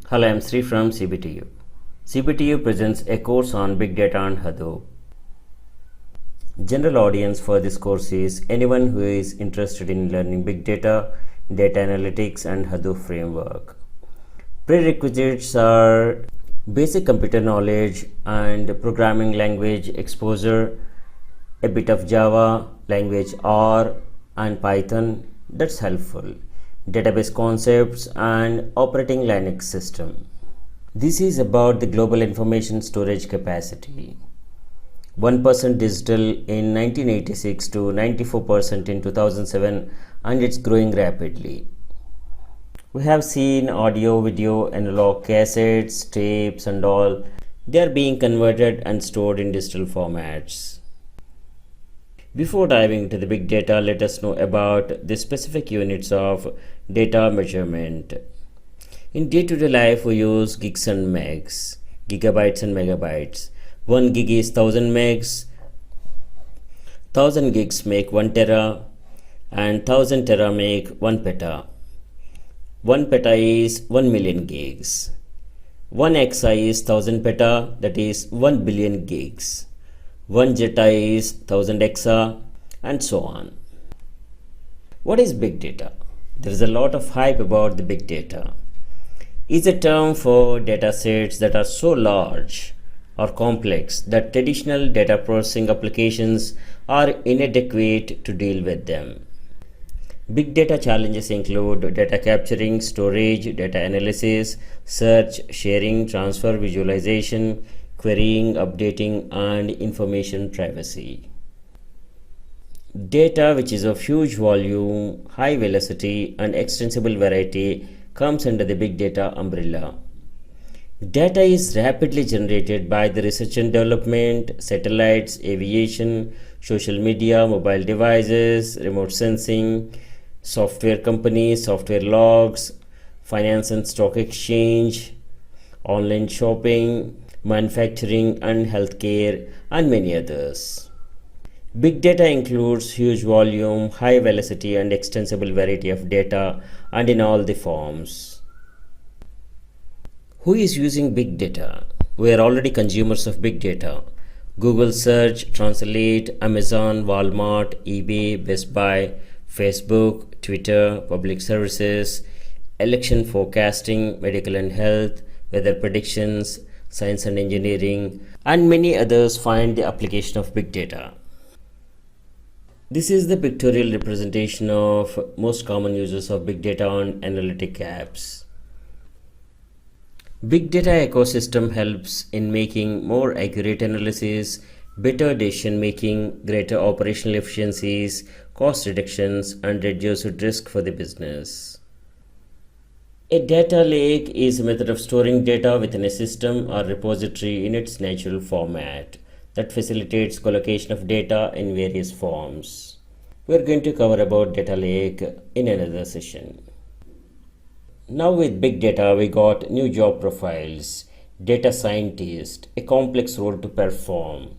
Hello, I'm Sri from CBTU. CBTU presents a course on Big Data and Hadoop. General audience for this course is anyone who is interested in learning Big Data, Data Analytics and Hadoop Framework. Prerequisites are basic computer knowledge and programming language exposure, a bit of Java, language R and Python, that's helpful, database concepts and operating Linux system. This is about the global information storage capacity. 1% digital in 1986 to 94% in 2007, and it's growing rapidly. We have seen audio, video, analog cassettes, tapes and all. They are being converted and stored in digital formats. Before diving into the big data, let us know about the specific units of data measurement. In day-to-day life, we use gigs and megs, gigabytes and megabytes. 1 gig is 1000 megs, 1000 gigs make 1 tera, and 1000 tera make 1 peta. 1 peta is 1 million gigs. 1 exa is 1000 peta, that is 1 billion gigs. 1 zeta is 1000 exa, and so on. What is big data? There is a lot of hype about the big data. Is a term for data sets that are so large or complex that traditional data processing applications are inadequate to deal with them. Big data challenges include data capturing, storage, data analysis, search, sharing, transfer, visualization, querying, updating, and information privacy. Data which is of huge volume, high velocity, and extensible variety comes under the big data umbrella. Data is rapidly generated by the research and development, satellites, aviation, social media, mobile devices, remote sensing, software companies, software logs, finance and stock exchange, online shopping, manufacturing and healthcare, and many others. Big data includes huge volume, high velocity, and extensible variety of data, and in all the forms. Who is using big data? We are already consumers of big data. Google Search, Translate, Amazon, Walmart, eBay, Best Buy, Facebook, Twitter, public services, election forecasting, medical and health, weather predictions, science and engineering, and many others find the application of big data. This is the pictorial representation of most common uses of big data on analytic apps. Big data ecosystem helps in making more accurate analysis, better decision making, greater operational efficiencies, cost reductions, and reduced risk for the business. A data lake is a method of storing data within a system or repository in its natural format that facilitates collocation of data in various forms. We are going to cover about data lake in another session. Now with big data, we got new job profiles. Data scientist, a complex role to perform.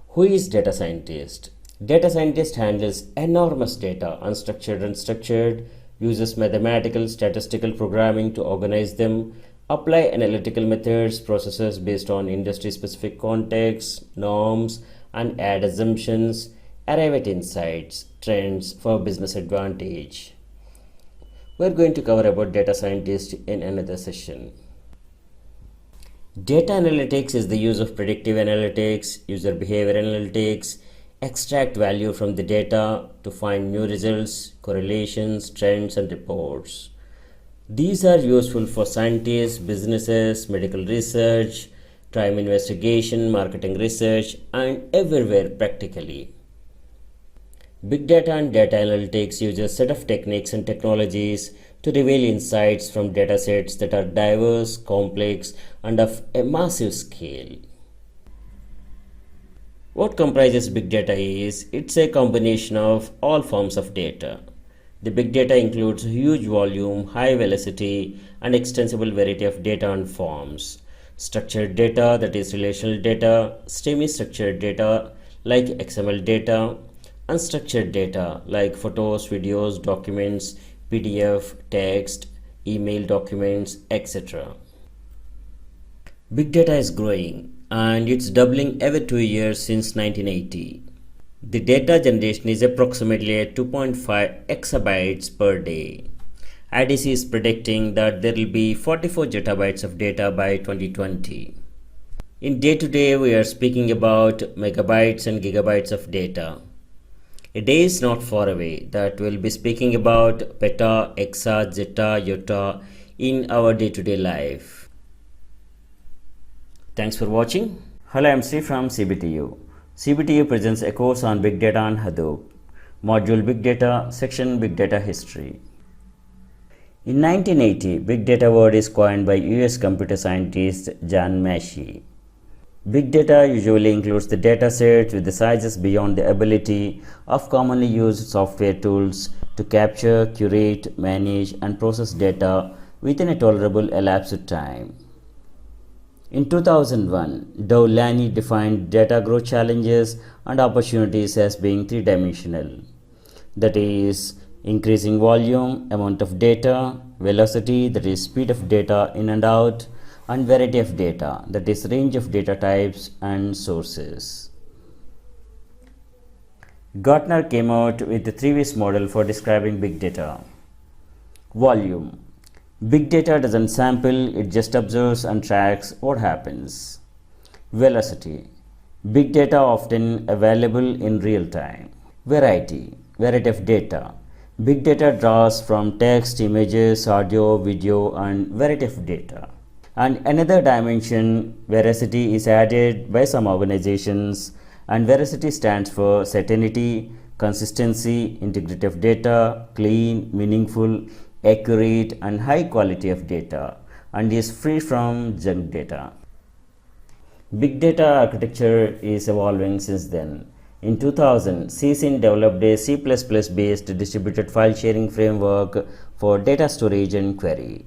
Who is data scientist? Data scientist handles enormous data, unstructured and structured, uses mathematical, statistical programming to organize them, apply analytical methods, processes based on industry-specific contexts, norms, and add assumptions, arrive at insights, trends for business advantage. We are going to cover about data scientist in another session. Data analytics is the use of predictive analytics, user behavior analytics, extract value from the data to find new results, correlations, trends, and reports. These are useful for scientists, businesses, medical research, crime investigation, marketing research, and everywhere practically. Big data and data analytics use a set of techniques and technologies to reveal insights from datasets that are diverse, complex, and of a massive scale. What comprises big data is, it's a combination of all forms of data. The big data includes huge volume, high velocity, and extensible variety of data and forms. Structured data, that is relational data, semi-structured data like XML data, unstructured data like photos, videos, documents, PDF, text, email documents, etc. Big data is growing and it's doubling every 2 years since 1980. The data generation is approximately at 2.5 exabytes per day. IDC is predicting that there will be 44 zettabytes of data by 2020. In day-to-day, we are speaking about megabytes and gigabytes of data. A day is not far away that we'll be speaking about peta, exa, zetta, yotta in our day-to-day life. Thanks for watching. Hello, I'm Sri from CBTU. CBTU presents a course on Big Data and Hadoop. Module Big Data, section Big Data History. In 1980, Big Data word is coined by US computer scientist John Massey. Big data usually includes the data sets with the sizes beyond the ability of commonly used software tools to capture, curate, manage, and process data within a tolerable elapsed time. In 2001, Dow Laney defined data growth challenges and opportunities as being three-dimensional. That is, increasing volume, amount of data, velocity, that is speed of data in and out, and variety of data, that is range of data types and sources. Gartner came out with the 3V's model for describing big data. Volume. Big data doesn't sample, it just observes and tracks what happens. Velocity. Big data often available in real time. Variety. Variety of data. Big data draws from text, images, audio, video, and variety of data. And another dimension, veracity, is added by some organizations, and veracity stands for certainty, consistency, integrity of data, clean, meaningful, accurate, and high quality of data, and is free from junk data. Big data architecture is evolving since then. In 2000, CSIN developed a C++ based distributed file sharing framework for data storage and query.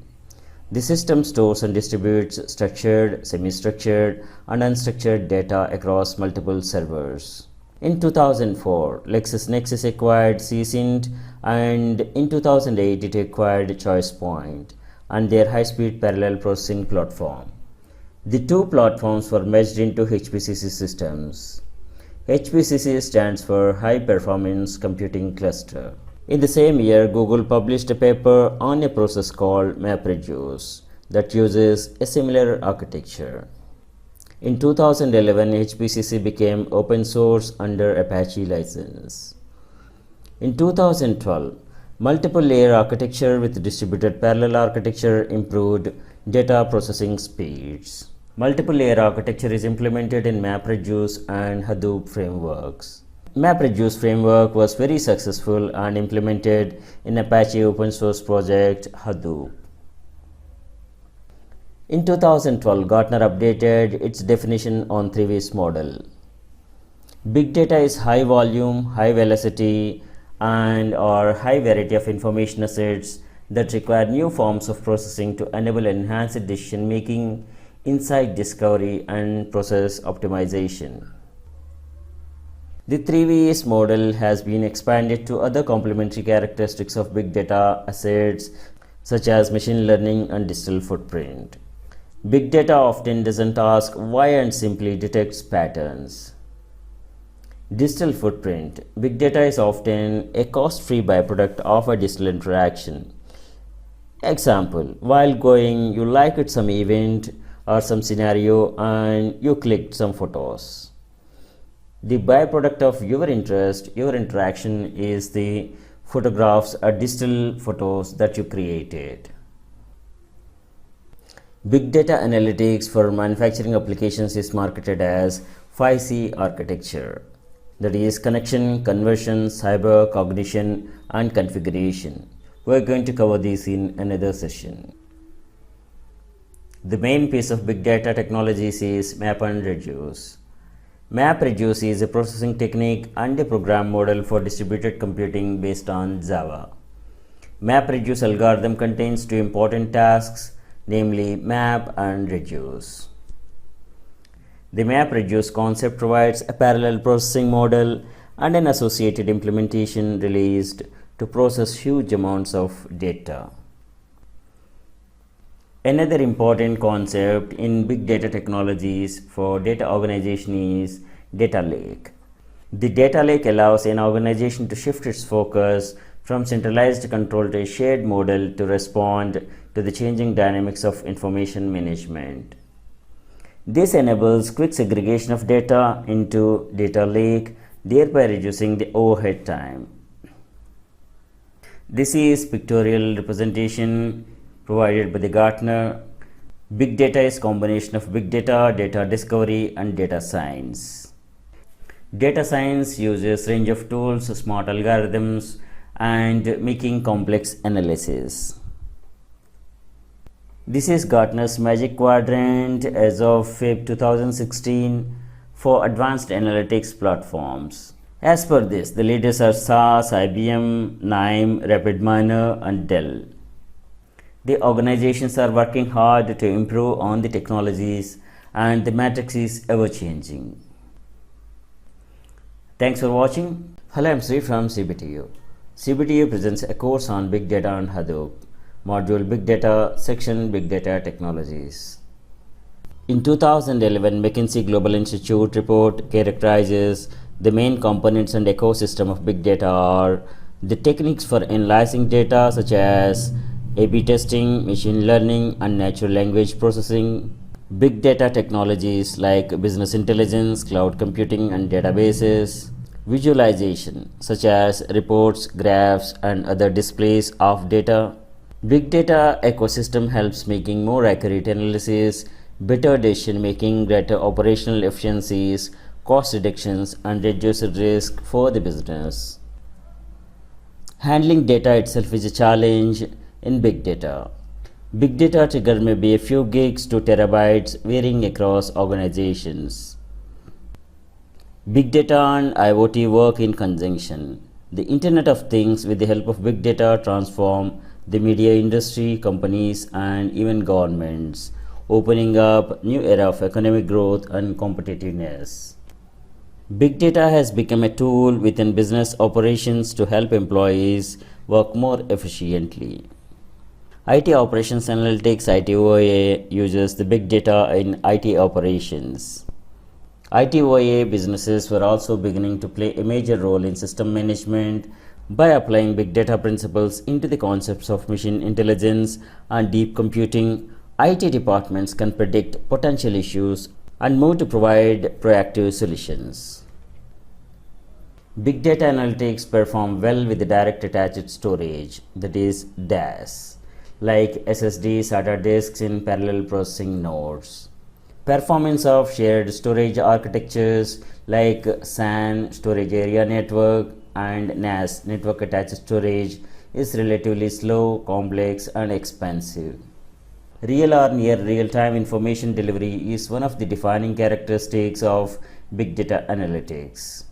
The system stores and distributes structured, semi-structured, and unstructured data across multiple servers. In 2004, LexisNexis acquired CSINT, and in 2008 it acquired ChoicePoint and their high-speed parallel processing platform. The two platforms were merged into HPCC systems. HPCC stands for High Performance Computing Cluster. In the same year, Google published a paper on a process called MapReduce that uses a similar architecture. In 2011, HPCC became open source under Apache license. In 2012, multiple layer architecture with distributed parallel architecture improved data processing speeds. Multiple layer architecture is implemented in MapReduce and Hadoop frameworks. MapReduce framework was very successful and implemented in Apache open source project Hadoop. In 2012, Gartner updated its definition on 3V's model. Big data is high volume, high velocity, and or high variety of information assets that require new forms of processing to enable enhanced decision making, insight discovery, and process optimization. The 3V's model has been expanded to other complementary characteristics of big data assets such as machine learning and digital footprint. Big data often doesn't ask why and simply detects patterns. Digital footprint. Big data is often a cost-free byproduct of a digital interaction. Example, while going, you liked some event or some scenario and you clicked some photos. The byproduct of your interest, your interaction, is the photographs or digital photos that you created. Big data analytics for manufacturing applications is marketed as 5C architecture. That is connection, conversion, cyber, cognition, and configuration. We are going to cover these in another session. The main piece of big data technologies is MapReduce. MapReduce is a processing technique and a program model for distributed computing based on Java. MapReduce algorithm contains two important tasks, namely map and reduce. The MapReduce concept provides a parallel processing model and an associated implementation released to process huge amounts of data. Another important concept in big data technologies for data organization is data lake. The data lake allows an organization to shift its focus from centralized control to a shared model to respond to the changing dynamics of information management. This enables quick segregation of data into data lake, thereby reducing the overhead time. This is pictorial representation provided by the Gartner. Big data is combination of big data, data discovery, and data science. Data science uses range of tools, smart algorithms, and making complex analysis. This is Gartner's Magic Quadrant as of Feb 2016 for advanced analytics platforms. As per this, the leaders are SAS, IBM, NIME, RapidMiner, and Dell. The organizations are working hard to improve on the technologies, and the matrix is ever changing. Thanks for watching. Hello, I'm Sri from CBTU. CBTU presents a course on Big Data and Hadoop, module Big Data, section Big Data Technologies. In 2011, McKinsey Global Institute report characterizes the main components and ecosystem of big data are the techniques for analyzing data such as A/B testing, machine learning, and natural language processing. Big data technologies like business intelligence, cloud computing, and databases. Visualization such as reports, graphs, and other displays of data. Big data ecosystem helps making more accurate analysis, better decision making, greater operational efficiencies, cost reductions, and reduced risk for the business. Handling data itself is a challenge in big data. Big data trigger may be a few gigs to terabytes, varying across organizations. Big data and IoT work in conjunction. The Internet of Things with the help of big data transform the media industry, companies, and even governments, opening up new era of economic growth and competitiveness. Big data has become a tool within business operations to help employees work more efficiently. IT Operations Analytics (ITOA) uses the big data in IT operations. ITOA businesses were also beginning to play a major role in system management by applying big data principles into the concepts of machine intelligence and deep computing. IT departments can predict potential issues and move to provide proactive solutions. Big data analytics perform well with the direct attached storage, that is DAS, like SSD, SATA disks in parallel processing nodes. Performance of shared storage architectures like SAN, storage area network, and NAS, network attached storage, is relatively slow, complex, and expensive. Real or near real-time information delivery is one of the defining characteristics of big data analytics.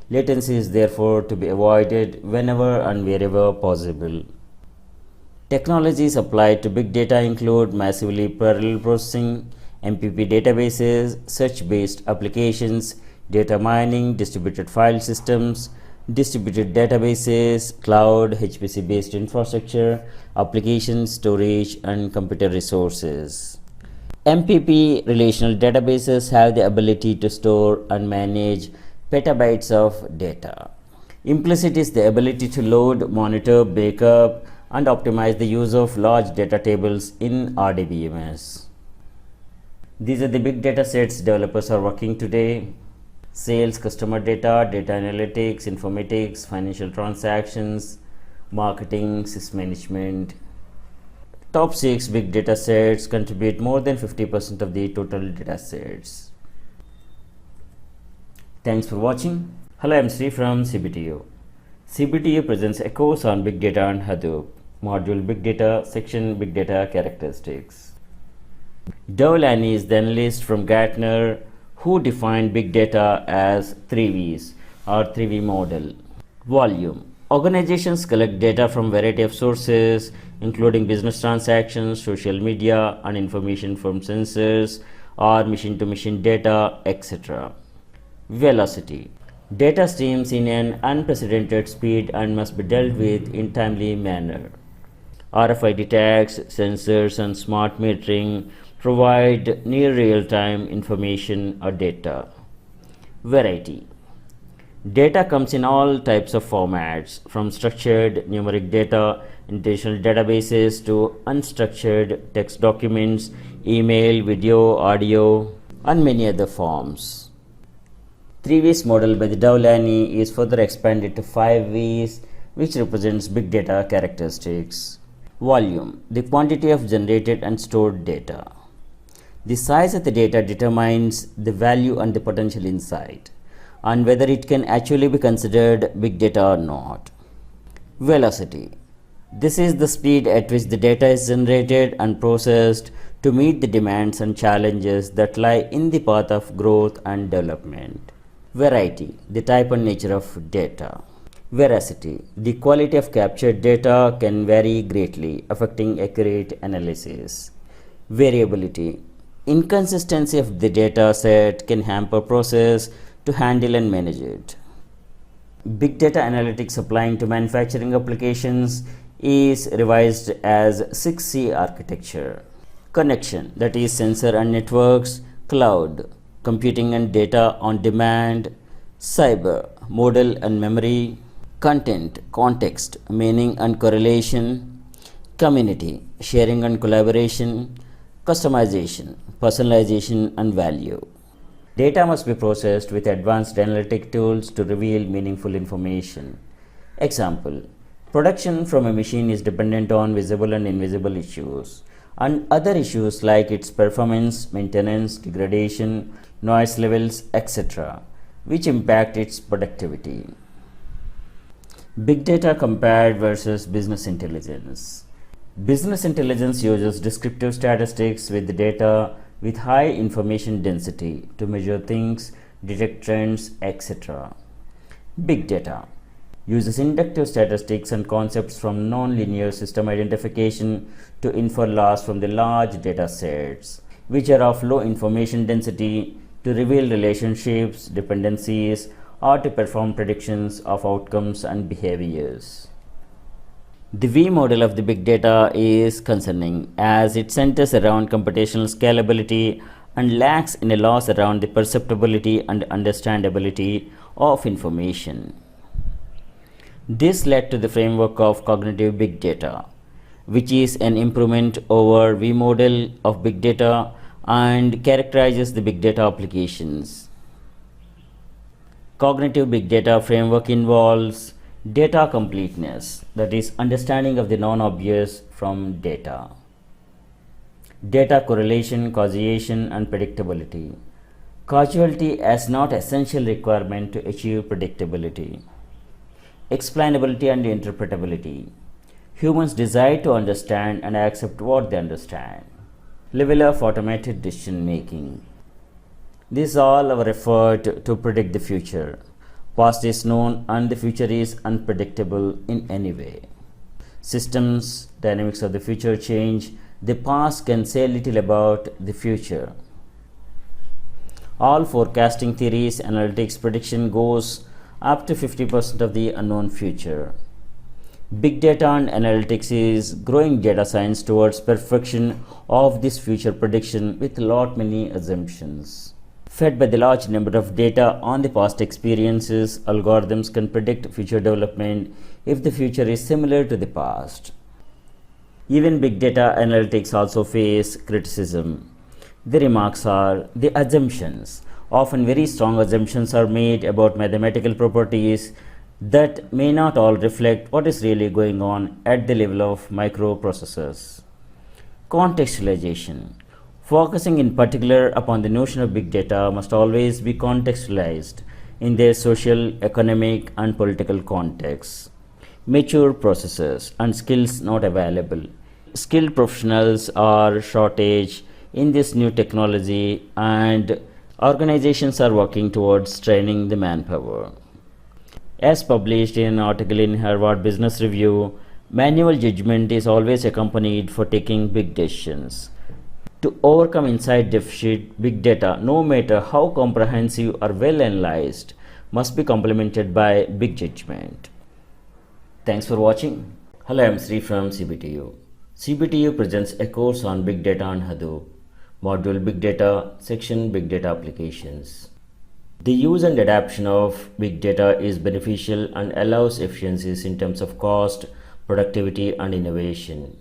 Latency is therefore to be avoided whenever and wherever possible. Technologies applied to big data include massively parallel processing, MPP databases, search-based applications, data mining, distributed file systems, distributed databases, cloud, HPC-based infrastructure, application storage, and computer resources. MPP relational databases have the ability to store and manage petabytes of data. Implicit is the ability to load, monitor, backup, and optimize the use of large data tables in RDBMS. These are the big data sets developers are working today: sales, customer data, data analytics, informatics, financial transactions, marketing, sys management. Top 6 big data sets contribute more than 50% of the total data sets. Thanks for watching. Hello, I'm Sri from CBTU. CBTU presents a course on Big Data and Hadoop, module Big Data, section Big Data Characteristics. Dovellani is the analyst from Gartner who defined big data as 3 V's or 3V model. Volume. Organizations collect data from variety of sources, including business transactions, social media, and information from sensors or machine-to-machine data, etc. Velocity. Data streams in an unprecedented speed and must be dealt with in timely manner. RFID tags, sensors, and smart metering provide near real-time information or data. Variety. Data comes in all types of formats, from structured numeric data in traditional databases to unstructured text documents, email, video, audio, and many other forms. 3 V's model by the Dowlani is further expanded to 5 V's, which represents big data characteristics. Volume, the quantity of generated and stored data. The size of the data determines the value and the potential insight, and whether it can actually be considered big data or not. Velocity. This is the speed at which the data is generated and processed to meet the demands and challenges that lie in the path of growth and development. Variety, the type and nature of data. Veracity, the quality of captured data can vary greatly, affecting accurate analysis. Variability, inconsistency of the data set can hamper process to handle and manage it. Big data analytics applying to manufacturing applications is revised as 6C architecture. Connection, that is sensor and networks. Cloud, computing and data on demand. Cyber, model and memory. Content, context, meaning and correlation. Community, sharing and collaboration. Customization, personalization and value. Data must be processed with advanced analytic tools to reveal meaningful information. Example, production from a machine is dependent on visible and invisible issues, and other issues like its performance, maintenance, degradation, noise levels, etc., which impact its productivity. Big data compared versus business intelligence. Business intelligence uses descriptive statistics with the data with high information density to measure things, detect trends, etc. Big data uses inductive statistics and concepts from nonlinear system identification to infer laws from the large data sets, which are of low information density, to reveal relationships, dependencies, or to perform predictions of outcomes and behaviors. The V model of the big data is concerning, as it centers around computational scalability and lacks in a loss around the perceptibility and understandability of information. This led to the framework of cognitive big data, which is an improvement over V model of big data and characterizes the big data applications. Cognitive big data framework involves data completeness, that is, understanding of the non-obvious from data. Data correlation, causation, and predictability. Causality as not essential requirement to achieve predictability. Explainability and interpretability. Humans desire to understand and accept what they understand. Level of automated decision making. These all our effort to predict the future. Past is known and the future is unpredictable in any way. Systems, dynamics of the future change. The past can say little about the future. All forecasting theories, analytics prediction goes up to 50% of the unknown future. Big data and analytics is growing data science towards perfection of this future prediction with many assumptions. Fed by the large number of data on the past experiences, algorithms can predict future development if the future is similar to the past. Even big data analytics also face criticism. The remarks are the assumptions. Often very strong assumptions are made about mathematical properties that may not all reflect what is really going on at the level of microprocessors. Contextualization. Focusing in particular upon the notion of big data must always be contextualized in their social, economic, and political contexts. Mature processes and skills not available. Skilled professionals are shortage in this new technology, and organizations are working towards training the manpower. As published in an article in Harvard Business Review, manual judgment is always accompanied for taking big decisions. To overcome insight deficit, big data, no matter how comprehensive or well analyzed, must be complemented by big judgment. Thanks for watching. Hello, I am Sri from CBTU. CBTU presents a course on Big Data and Hadoop, module Big Data, section Big Data Applications. The use and adoption of big data is beneficial and allows efficiencies in terms of cost, productivity, and innovation.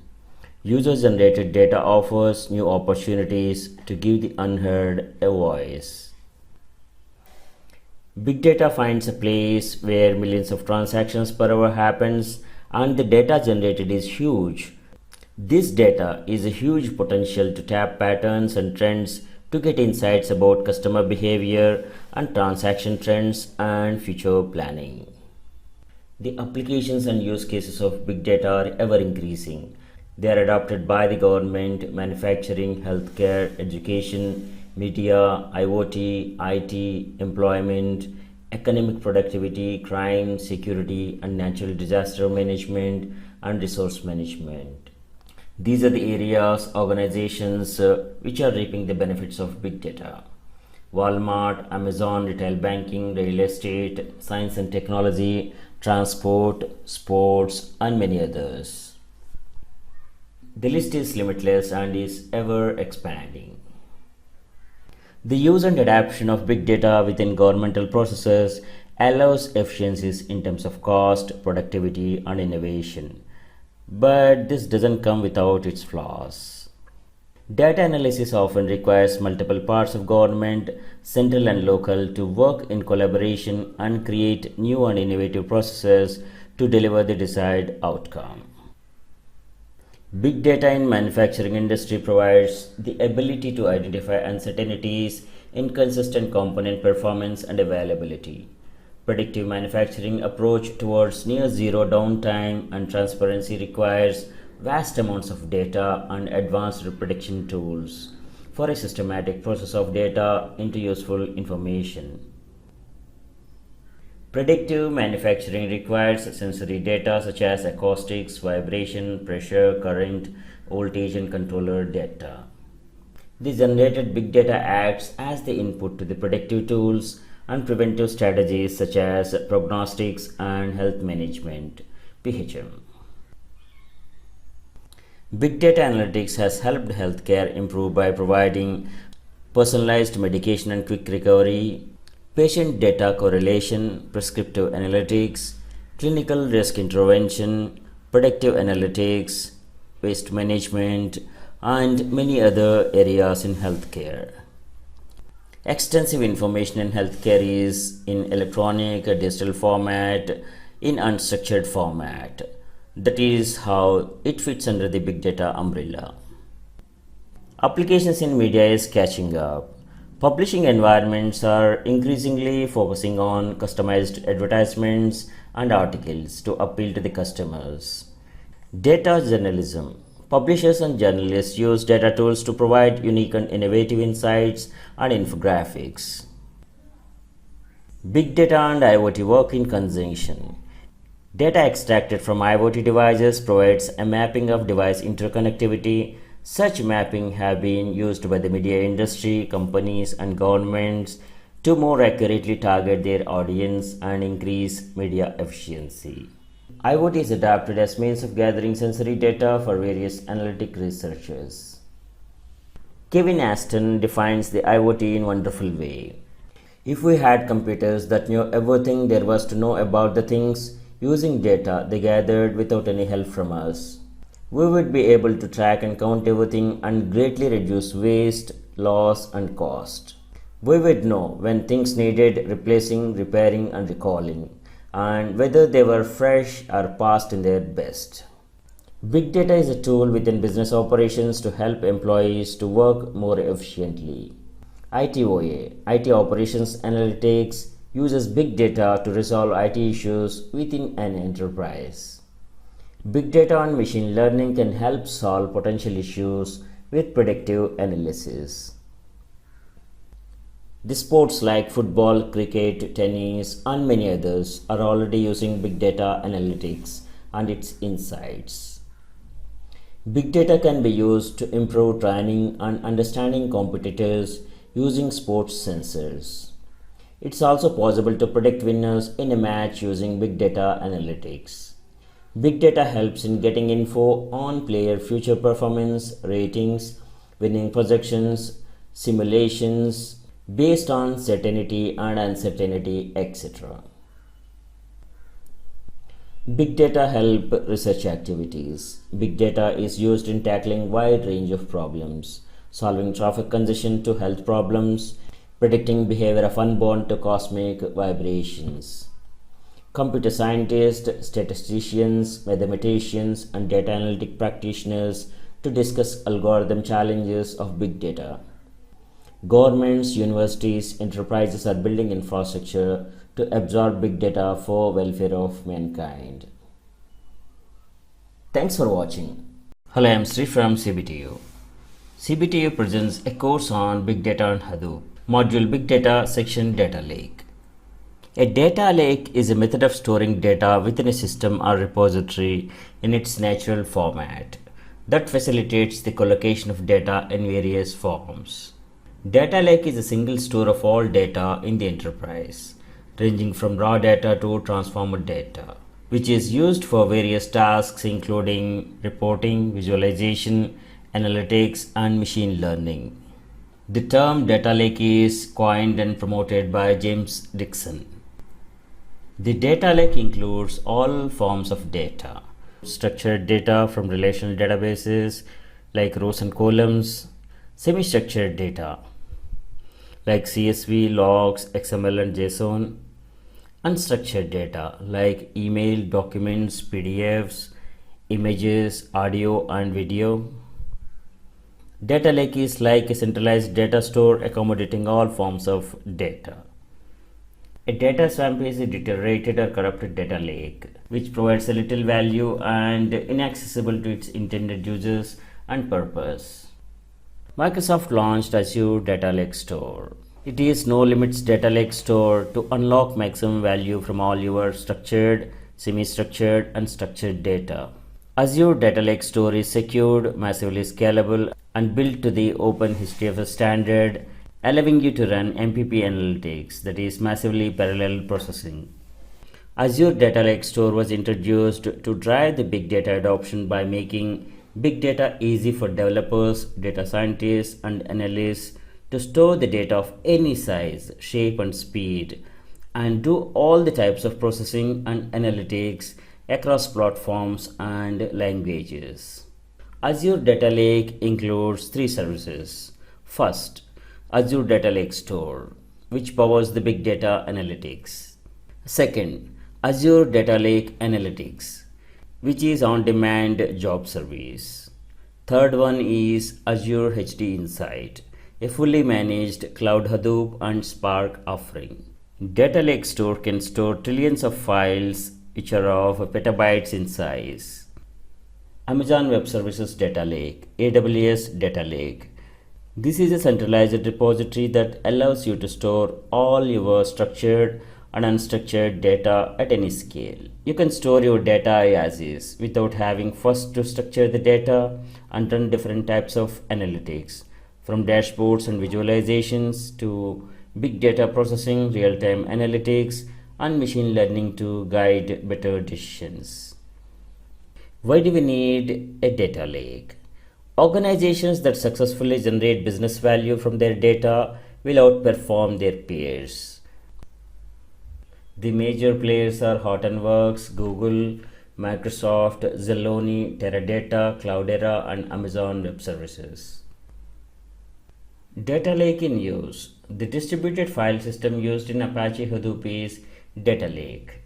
User-generated data offers new opportunities to give the unheard a voice. Big data finds a place where millions of transactions per hour happens and the data generated is huge. This data is a huge potential to tap patterns and trends to get insights about customer behavior and transaction trends and future planning. The applications and use cases of big data are ever increasing. They are adopted by the government, manufacturing, healthcare, education, media, IoT, IT, employment, economic productivity, crime, security, and natural disaster management and resource management. These are the areas, organizations which are reaping the benefits of big data. Walmart, Amazon, retail banking, real estate, science and technology, transport, sports, and many others. The list is limitless and is ever expanding. The use and adoption of big data within governmental processes allows efficiencies in terms of cost, productivity, and innovation. But this doesn't come without its flaws. Data analysis often requires multiple parts of government, central and local, to work in collaboration and create new and innovative processes to deliver the desired outcome. Big data in manufacturing industry provides the ability to identify uncertainties, inconsistent component performance and availability. Predictive manufacturing approach towards near zero downtime and transparency requires vast amounts of data and advanced prediction tools for a systematic process of data into useful information. Predictive manufacturing requires sensory data such as acoustics, vibration, pressure, current, voltage, and controller data. The generated big data acts as the input to the predictive tools and preventive strategies such as prognostics and health management (PHM). Big data analytics has helped healthcare improve by providing personalized medication and quick recovery, patient data correlation, prescriptive analytics, clinical risk intervention, predictive analytics, waste management, and many other areas in healthcare. Extensive information in healthcare is in electronic, digital format, in unstructured format. That is how it fits under the big data umbrella. Applications in media is catching up. Publishing environments are increasingly focusing on customized advertisements and articles to appeal to the customers. Data journalism. Publishers and journalists use data tools to provide unique and innovative insights and infographics. Big data and IoT work in conjunction. Data extracted from IoT devices provides a mapping of device interconnectivity. Such mapping have been used by the media industry, companies, and governments to more accurately target their audience and increase media efficiency. IoT is adapted as means of gathering sensory data for various analytic researchers. Kevin Aston defines the IoT in a wonderful way. If we had computers that knew everything there was to know about the things using data they gathered without any help from us, we would be able to track and count everything and greatly reduce waste, loss, and cost. We would know when things needed replacing, repairing, and recalling, and whether they were fresh or past in their best. Big data is a tool within business operations to help employees to work more efficiently. ITOA, IT Operations Analytics, uses big data to resolve IT issues within an enterprise. Big data and machine learning can help solve potential issues with predictive analysis. The sports like football, cricket, tennis, and many others are already using big data analytics and its insights. Big data can be used to improve training and understanding competitors using sports sensors. It's also possible to predict winners in a match using big data analytics. Big data helps in getting info on player future performance, ratings, winning projections, simulations based on certainty and uncertainty, etc. Big data help research activities. Big data is used in tackling wide range of problems, solving traffic congestion to health problems, predicting behavior of unborn to cosmic vibrations. Computer scientists, statisticians, mathematicians, and data analytic practitioners to discuss algorithm challenges of big data. Governments, universities, enterprises are building infrastructure to absorb big data for welfare of mankind. Thanks for watching. Hello, I am Sri from CBTU. CBTU presents a course on Big Data and Hadoop. Module Big Data, section Data Lake. A data lake is a method of storing data within a system or repository in its natural format that facilitates the collocation of data in various forms. Data lake is a single store of all data in the enterprise, ranging from raw data to transformed data, which is used for various tasks including reporting, visualization, analytics, and machine learning. The term data lake is coined and promoted by James Dixon. The data lake includes all forms of data, structured data from relational databases like rows and columns, semi-structured data like CSV, logs, XML and JSON, unstructured data like email, documents, PDFs, images, audio and video. Data lake is like a centralized data store accommodating all forms of data. A data swamp is a deteriorated or corrupted data lake, which provides a little value and inaccessible to its intended users and purpose. Microsoft launched Azure Data Lake Store. It is no limits data lake store to unlock maximum value from all your structured, semi-structured, and structured data. Azure Data Lake Store is secured, massively scalable, and built to the open history of a standard, allowing you to run MPP analytics, that is massively parallel processing. Azure Data Lake Store was introduced to drive the big data adoption by making big data easy for developers, data scientists, and analysts to store the data of any size, shape, and speed, and do all the types of processing and analytics across platforms and languages. Azure Data Lake includes three services. First, Azure Data Lake Store, which powers the big data analytics. Second, Azure Data Lake Analytics, which is on-demand job service. Third one is Azure HD Insight, a fully managed cloud Hadoop and Spark offering. Data Lake Store can store trillions of files which are of petabytes in size. Amazon Web Services Data Lake, AWS Data Lake. This is a centralized repository that allows you to store all your structured and unstructured data at any scale. You can store your data as is without having first to structure the data and run different types of analytics, from dashboards and visualizations to big data processing, real-time analytics, and machine learning to guide better decisions. Why do we need a data lake? Organizations that successfully generate business value from their data will outperform their peers. The major players are Hortonworks, Google, Microsoft, Zeloni, Teradata, Cloudera, and Amazon Web Services. Data lake in use. The distributed file system used in Apache Hadoop is Data Lake.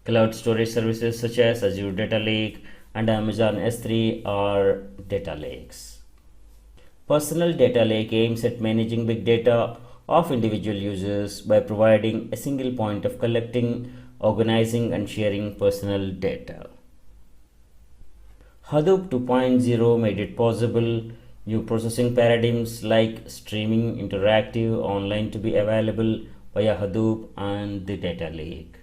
Cloud storage services such as Azure Data Lake and Amazon S3 are data lakes. Personal data lake aims at managing big data of individual users by providing a single point of collecting, organizing, and sharing personal data. Hadoop 2.0 made it possible new processing paradigms like streaming, interactive, online to be available via Hadoop and the data lake.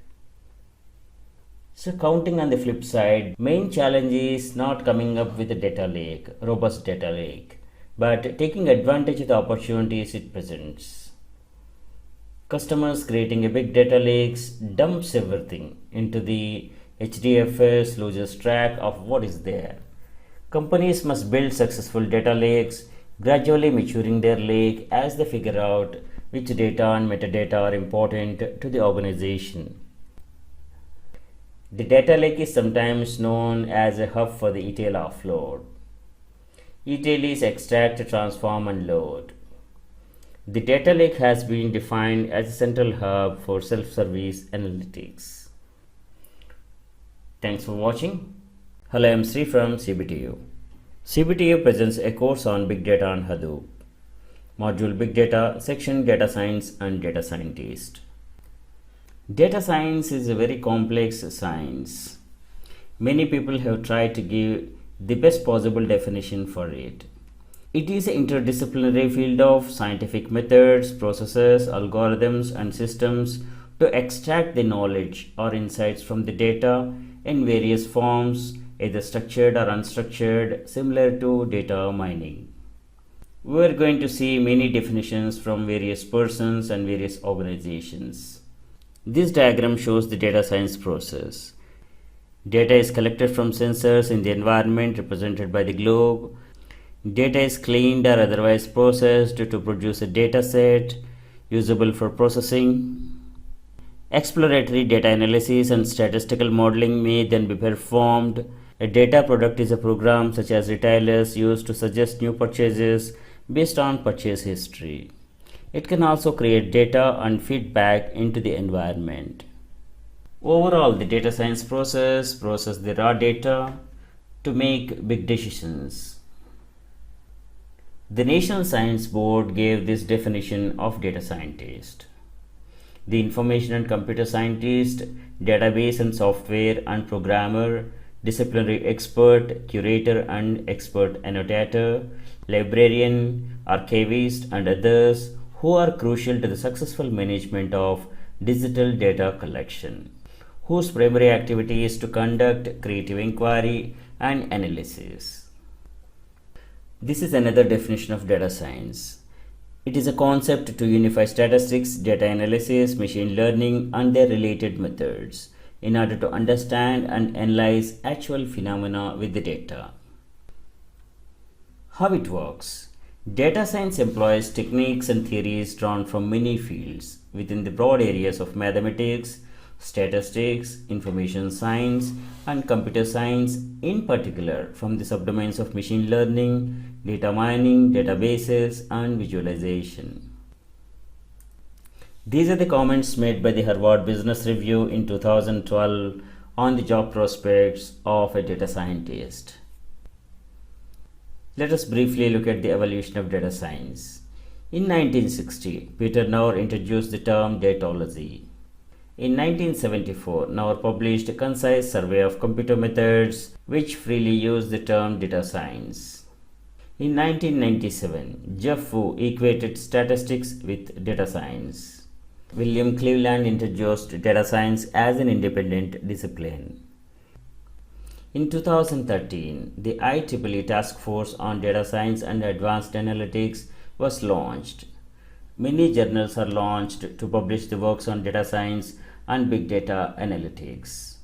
So counting on the flip side, main challenge is not coming up with a data lake, robust data lake, but taking advantage of the opportunities it presents. Customers creating a big data lakes dumps everything into the HDFS loses track of what is there. Companies must build successful data lakes, gradually maturing their lake as they figure out which data and metadata are important to the organization. The data lake is sometimes known as a hub for the ETL offload. ETL is extract, transform, and load. The data lake has been defined as a central hub for self-service analytics. Thanks for watching. Hello, I am Sri from CBTU. CBTU presents a course on Big Data and Hadoop. Module Big Data, section Data Science and Data Scientist. Data science is a very complex science. Many people have tried to give the best possible definition for it. It is an interdisciplinary field of scientific methods, processes, algorithms, and systems to extract the knowledge or insights from the data in various forms, either structured or unstructured, similar to data mining. We are going to see many definitions from various persons and various organizations. This diagram shows the data science process. Data is collected from sensors in the environment represented by the globe. Data is cleaned or otherwise processed to produce a data set usable for processing. Exploratory data analysis and statistical modeling may then be performed. A data product is a program such as retailers use to suggest new purchases based on purchase history. It can also create data and feedback into the environment. Overall, the data science processes the raw data to make big decisions. The National Science Board gave this definition of data scientist. The information and computer scientist, database and software and programmer, disciplinary expert, curator and expert annotator, librarian, archivist, and others who are crucial to the successful management of digital data collection, whose primary activity is to conduct creative inquiry and analysis. This is another definition of data science. It is a concept to unify statistics, data analysis, machine learning, and their related methods in order to understand and analyze actual phenomena with the data. How it works. Data science employs techniques and theories drawn from many fields within the broad areas of mathematics, statistics, information science, and computer science, in particular from the subdomains of machine learning, data mining, databases, and visualization. These are the comments made by the Harvard Business Review in 2012 on the job prospects of a data scientist. Let us briefly look at the evolution of data science. In 1960, Peter Naur introduced the term datology. In 1974, Naur published a concise survey of computer methods which freely used the term data science. In 1997, Jeff Wu equated statistics with data science. William Cleveland introduced data science as an independent discipline. In 2013, the IEEE Task Force on Data Science and Advanced Analytics was launched. Many journals are launched to publish the works on data science and big data analytics.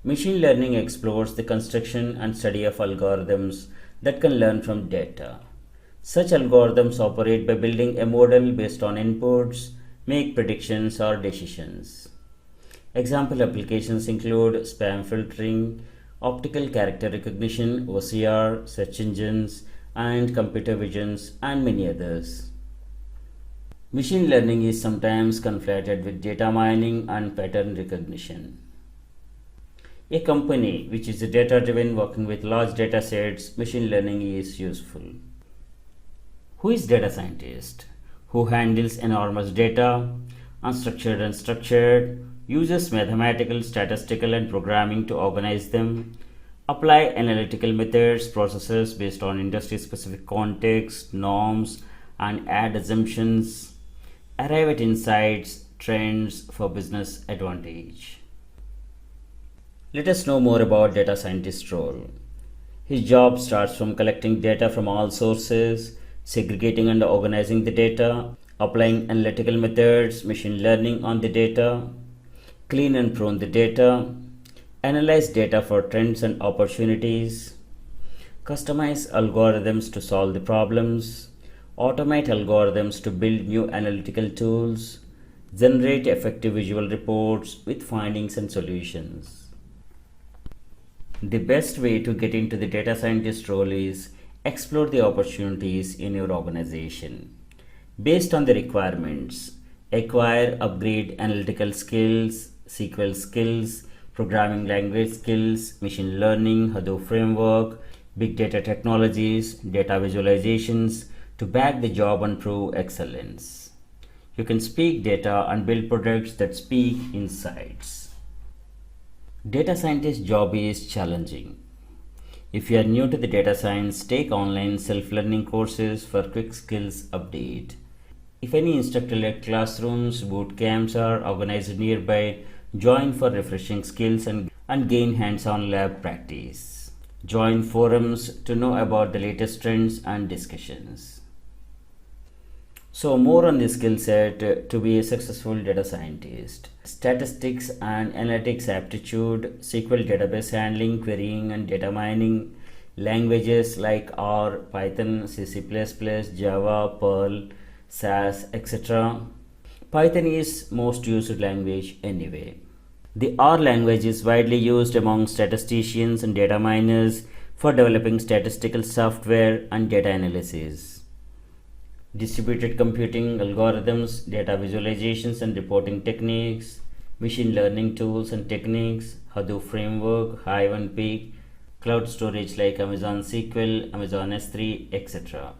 Machine learning explores the construction and study of algorithms that can learn from data. Such algorithms operate by building a model based on inputs, make predictions or decisions. Example applications include spam filtering, optical character recognition, OCR, search engines, and computer visions, and many others. Machine learning is sometimes conflated with data mining and pattern recognition. A company which is data-driven working with large data sets, machine learning is useful. Who is data scientist? Who handles enormous data, unstructured and structured, uses mathematical, statistical, and programming to organize them, apply analytical methods, processes based on industry-specific context, norms, and add assumptions, arrive at insights, trends for business advantage. Let us know more about data scientist's role. His job starts from collecting data from all sources, segregating and organizing the data, applying analytical methods, machine learning on the data. clean and prune the data, analyze data for trends and opportunities, customize algorithms to solve the problems, automate algorithms to build new analytical tools, generate effective visual reports with findings and solutions. The best way to get into the data scientist role is explore the opportunities in your organization. Based on the requirements, acquire, upgrade analytical skills, SQL skills, programming language skills, machine learning, Hadoop framework, big data technologies, data visualizations to back the job and prove excellence. You can speak data and build products that speak insights. Data scientist job is challenging. If you are new to the data science, take online self-learning courses for quick skills update. If any instructor-led classrooms, boot camps are organized nearby, join for refreshing skills and gain hands-on lab practice. Join forums to know about the latest trends and discussions. So more on the skill set to be a successful data scientist. Statistics and analytics aptitude, SQL database handling, querying and data mining, languages like R, Python, C++, Java, Perl, SAS, etc. Python is most used language anyway. The R language is widely used among statisticians and data miners for developing statistical software and data analysis. Distributed computing algorithms, data visualizations and reporting techniques, machine learning tools and techniques, Hadoop framework, Hive and Peak, cloud storage like Amazon SQL, Amazon S3, etc.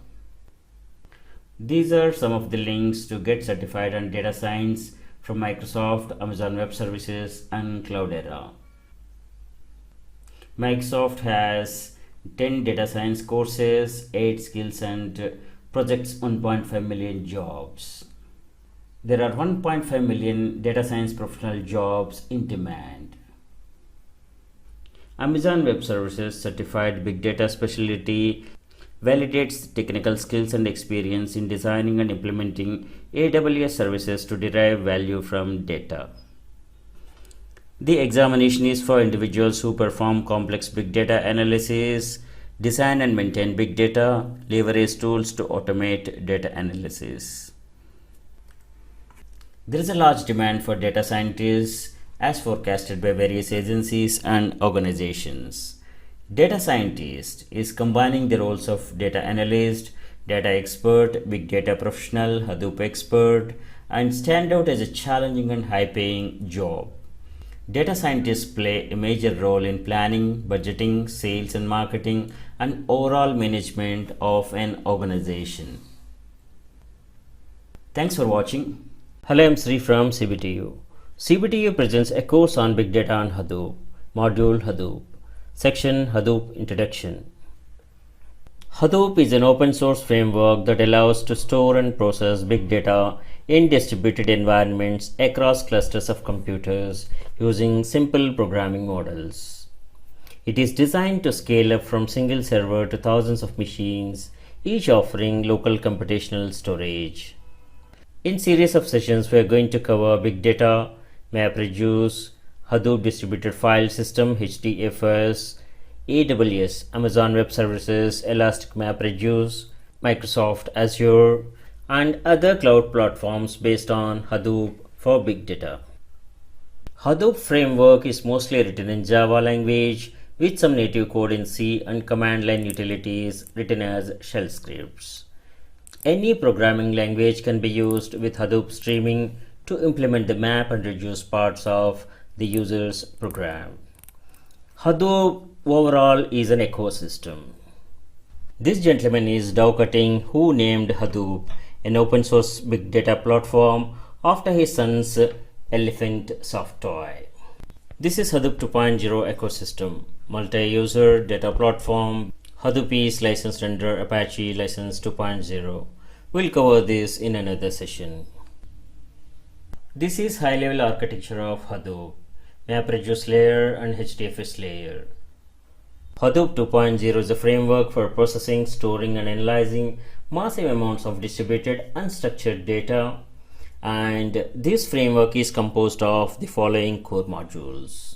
These are some of the links to get certified on data science from Microsoft, Amazon Web Services and Cloudera. Microsoft has 10 data science courses, 8 skills and projects 1.5 million jobs. There are 1.5 million data science professional jobs in demand. Amazon Web Services certified big data specialty validates technical skills and experience in designing and implementing AWS services to derive value from data. The examination is for individuals who perform complex big data analysis, design and maintain big data, leverage tools to automate data analysis. There is a large demand for data scientists as forecasted by various agencies and organizations. Data scientist is combining the roles of data analyst, data expert, big data professional, Hadoop expert, and stand out as a challenging and high-paying job. Data scientists play a major role in planning, budgeting, sales and marketing, and overall management of an organization. Thanks for watching. Hello, I'm Sri from CBTU. CBTU presents a course on Big Data and Hadoop, Module Hadoop, Section Hadoop Introduction. Hadoop is an open source framework that allows to store and process big data in distributed environments across clusters of computers using simple programming models. It is designed to scale up from single server to thousands of machines, each offering local computational storage. In series of sessions, we are going to cover big data, MapReduce, Hadoop Distributed File System (HDFS), AWS, Amazon Web Services, Elastic MapReduce, Microsoft Azure, and other cloud platforms based on Hadoop for big data. Hadoop framework is mostly written in Java language with some native code in C and command line utilities written as shell scripts. Any programming language can be used with Hadoop streaming to implement the map and reduce parts of the user's program. Hadoop overall is an ecosystem. This gentleman is Dow Cutting, who named Hadoop an open source big data platform after his son's elephant soft toy. This is Hadoop 2.0 ecosystem, multi-user data platform. Hadoop is licensed under Apache license 2.0. We'll cover this in another session. This is high-level architecture of Hadoop, MapReduce layer and HDFS layer. Hadoop 2.0 is a framework for processing, storing and analyzing massive amounts of distributed unstructured data. And this framework is composed of the following core modules.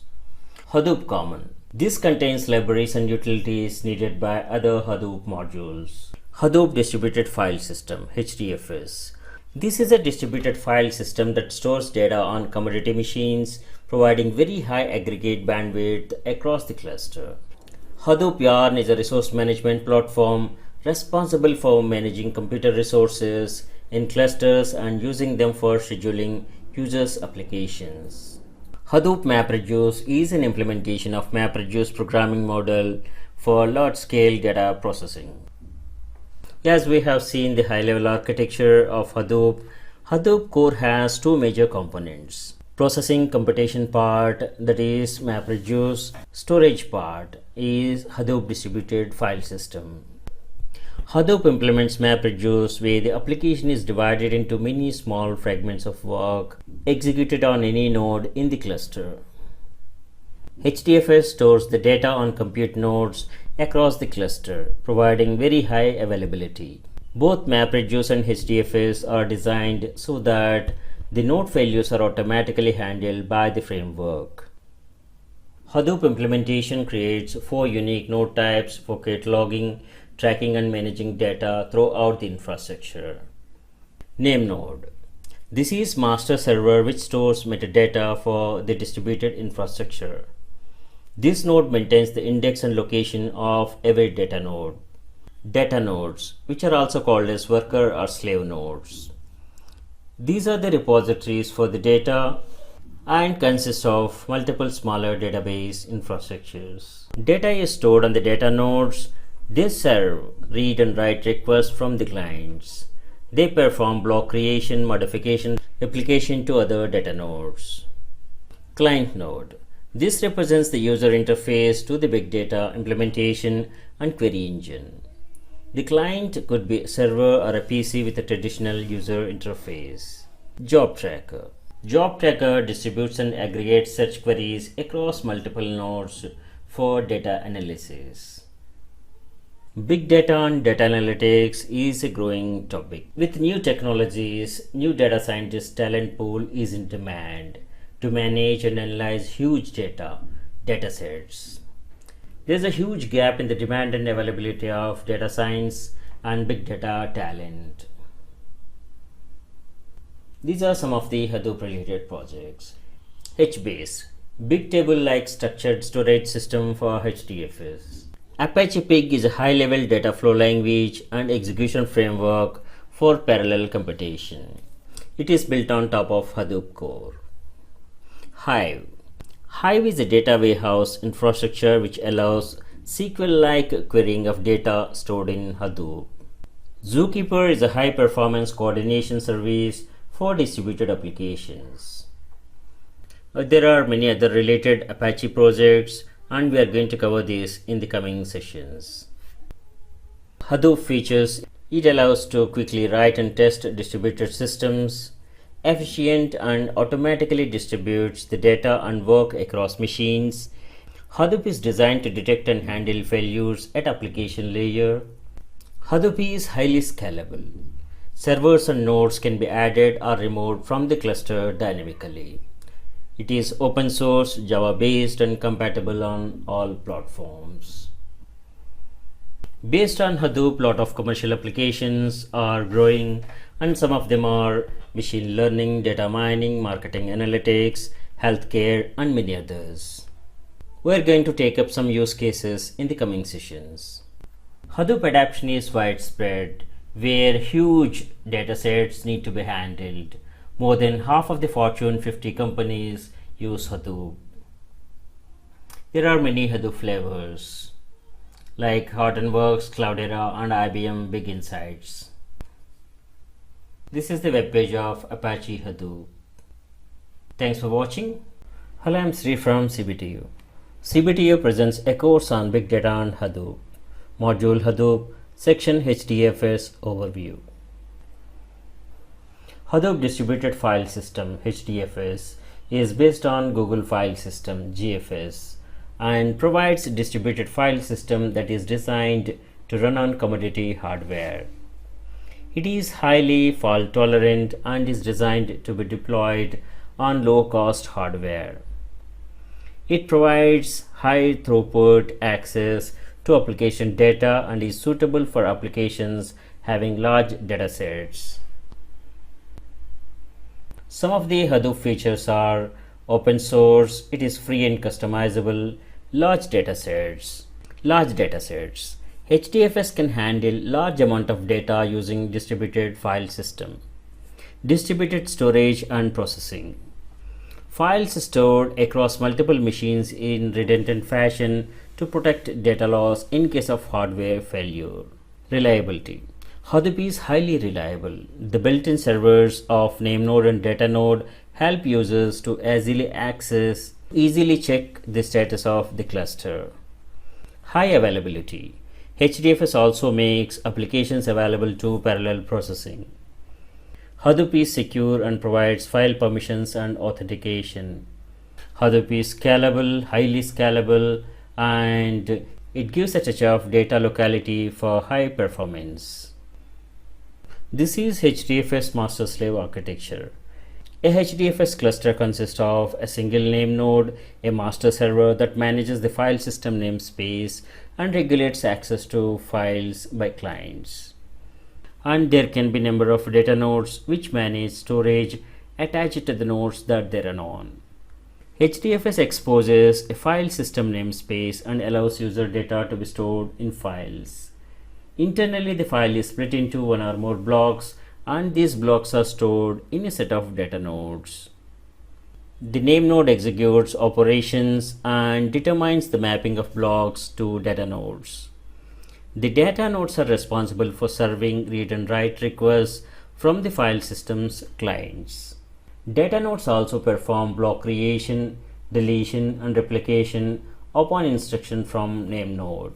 Hadoop Common. This contains libraries and utilities needed by other Hadoop modules. Hadoop Distributed File System (HDFS). This is a distributed file system that stores data on commodity machines, providing very high aggregate bandwidth across the cluster. Hadoop Yarn is a resource management platform responsible for managing computer resources in clusters and using them for scheduling users' applications. Hadoop MapReduce is an implementation of MapReduce programming model for large-scale data processing. As we have seen the high-level architecture of Hadoop, Hadoop core has two major components. Processing computation part, that is MapReduce. Storage part is Hadoop distributed file system. Hadoop implements MapReduce where the application is divided into many small fragments of work executed on any node in the cluster. HDFS stores the data on compute nodes across the cluster, providing very high availability. Both MapReduce and HDFS are designed so that the node failures are automatically handled by the framework. Hadoop implementation creates 4 unique node types for cataloging, tracking and managing data throughout the infrastructure. Name node. This is master server which stores metadata for the distributed infrastructure. This node maintains the index and location of every data node. Data nodes, which are also called as worker or slave nodes. These are the repositories for the data and consist of multiple smaller database infrastructures. Data is stored on the data nodes. They serve read and write requests from the clients. They perform block creation, modification, replication to other data nodes. Client node. This represents the user interface to the big data implementation and query engine. The client could be a server or a PC with a traditional user interface. Job tracker. Job tracker distributes and aggregates search queries across multiple nodes for data analysis. Big data and data analytics is a growing topic. With new technologies, new data scientist talent pool is in demand to manage and analyze huge data sets. There's a huge gap in the demand and availability of data science and big data talent. These are some of the Hadoop related projects. HBase, big table-like structured storage system for HDFS. Apache Pig is a high-level data flow language and execution framework for parallel computation. It is built on top of Hadoop core. Hive. Hive is a data warehouse infrastructure which allows SQL-like querying of data stored in Hadoop. Zookeeper is a high-performance coordination service for distributed applications. There are many other related Apache projects, and we are going to cover this in the coming sessions. Hadoop features. It allows to quickly write and test distributed systems, efficient and automatically distributes the data and work across machines. Hadoop is designed to detect and handle failures at application layer. Hadoop is highly scalable. Servers and nodes can be added or removed from the cluster dynamically. It is open source, Java based and compatible on all platforms. Based on Hadoop, lot of commercial applications are growing, and some of them are machine learning, data mining, marketing analytics, healthcare, and many others. We're going to take up some use cases in the coming sessions. Hadoop adoption is widespread, where huge data sets need to be handled. More than half of the Fortune 50 companies use Hadoop. There are many Hadoop flavors like Hortonworks, Cloudera, and IBM Big Insights. This is the web page of Apache Hadoop. Thanks for watching. Hello, I'm Sri from CBTU. CBTU presents a course on Big Data and Hadoop. Module Hadoop, Section HDFS Overview. Hadoop Distributed File System (HDFS) is based on Google File System (GFS) and provides a distributed file system that is designed to run on commodity hardware. It is highly fault tolerant and is designed to be deployed on low-cost hardware. It provides high throughput access to application data and is suitable for applications having large datasets. Some of the Hadoop features are open source, it is free and customizable, large datasets. HDFS can handle large amount of data using distributed file system, distributed storage and processing. Files stored across multiple machines in redundant fashion to protect data loss in case of hardware failure. Reliability. Hadoop is highly reliable. The built-in servers of NameNode and DataNode help users to easily check the status of the cluster. High availability. HDFS also makes applications available to parallel processing. Hadoop is secure and provides file permissions and authentication. Hadoop is scalable, highly scalable, and it gives a touch of data locality for high performance. This is HDFS master-slave architecture. A HDFS cluster consists of a single name node, a master server that manages the file system namespace and regulates access to files by clients. And there can be number of data nodes which manage storage attached to the nodes that they run on. HDFS exposes a file system namespace and allows user data to be stored in files. Internally, the file is split into one or more blocks, and these blocks are stored in a set of data nodes. The name node executes operations and determines the mapping of blocks to data nodes. The data nodes are responsible for serving read and write requests from the file system's clients. Data nodes also perform block creation, deletion, and replication upon instruction from name node.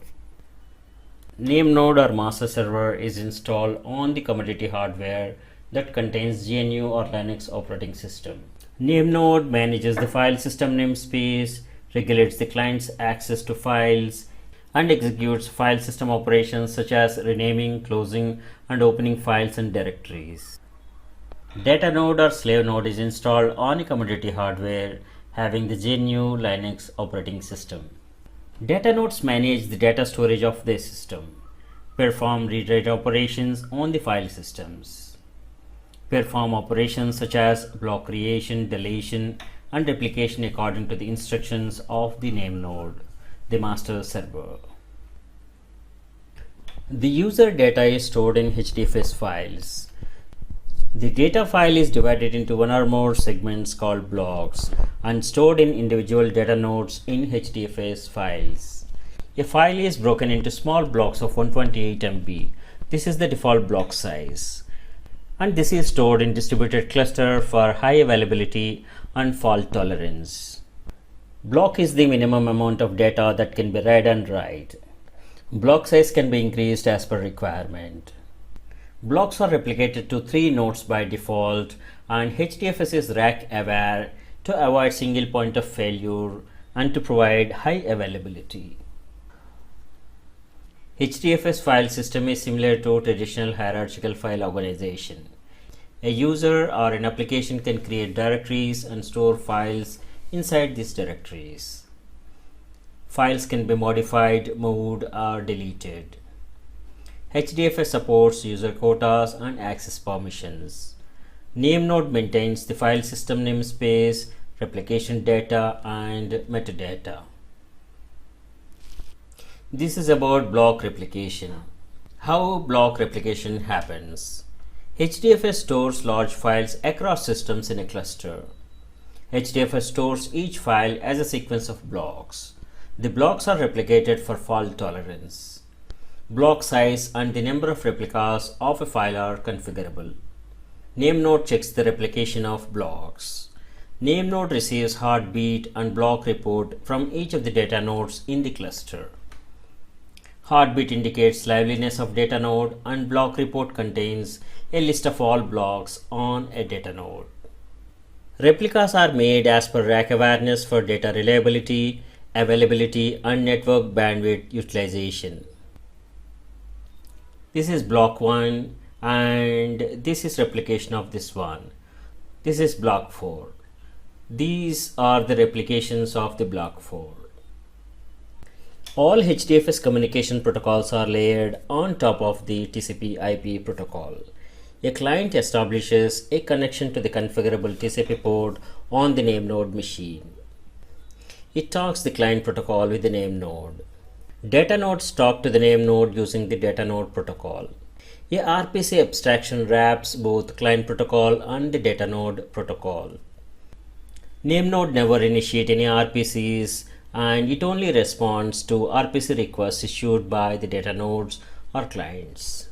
Name node or master server is installed on the commodity hardware that contains GNU or Linux operating system. Name node manages the file system namespace, regulates the client's access to files, and executes file system operations such as renaming, closing, and opening files and directories. Data node or slave node is installed on a commodity hardware having the GNU Linux operating system. Data nodes manage the data storage of the system, perform read-write operations on the file systems, perform operations such as block creation, deletion, and replication according to the instructions of the name node, the master server. The user data is stored in HDFS files. The data file is divided into one or more segments called blocks and stored in individual data nodes in HDFS files. A file is broken into small blocks of 128 MB. This is the default block size. And this is stored in distributed cluster for high availability and fault tolerance. Block is the minimum amount of data that can be read and write. Block size can be increased as per requirement. Blocks are replicated to 3 nodes by default, and HDFS is rack aware to avoid single point of failure and to provide high availability. HDFS file system is similar to traditional hierarchical file organization. A user or an application can create directories and store files inside these directories. Files can be modified, moved, or deleted. HDFS supports user quotas and access permissions. Name node maintains the file system namespace, replication data, and metadata. This is about block replication. How block replication happens. HDFS stores large files across systems in a cluster. HDFS stores each file as a sequence of blocks. The blocks are replicated for fault tolerance. Block size and the number of replicas of a file are configurable. Name node checks the replication of blocks. Name node receives heartbeat and block report from each of the data nodes in the cluster. Heartbeat indicates liveliness of data node, and block report contains a list of all blocks on a data node. Replicas are made as per rack awareness for data reliability, availability, and network bandwidth utilization. This is block 1, and this is replication of this one. This is block 4. These are the replications of the block 4. All HDFS communication protocols are layered on top of the TCP/IP protocol. A client establishes a connection to the configurable TCP port on the name node machine. It talks the client protocol with the name node. Data nodes talk to the name node using the data node protocol. A RPC abstraction wraps both client protocol and the data node protocol. Name node never initiates any RPCs, and it only responds to RPC requests issued by the data nodes or clients.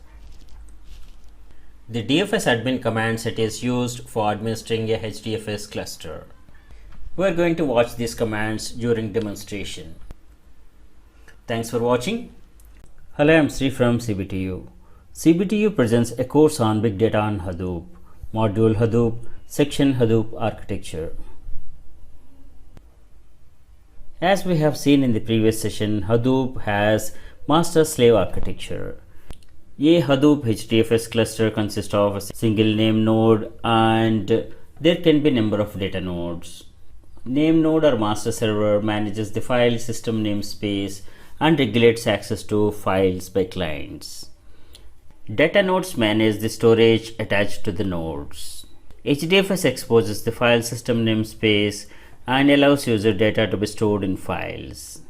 The DFS admin command set is used for administering a HDFS cluster. We are going to watch these commands during demonstration. Thanks for watching. Hello, I am Sri from CBTU. CBTU presents a course on Big Data and Hadoop, Module Hadoop, Section Hadoop Architecture. As we have seen in the previous session, Hadoop has master-slave architecture. A Hadoop HDFS cluster consists of a single name node, and there can be a number of data nodes. Name node or master server manages the file system namespace and regulates access to files by clients. Data nodes manage the storage attached to the nodes. HDFS exposes the file system namespace and allows user data to be stored in files.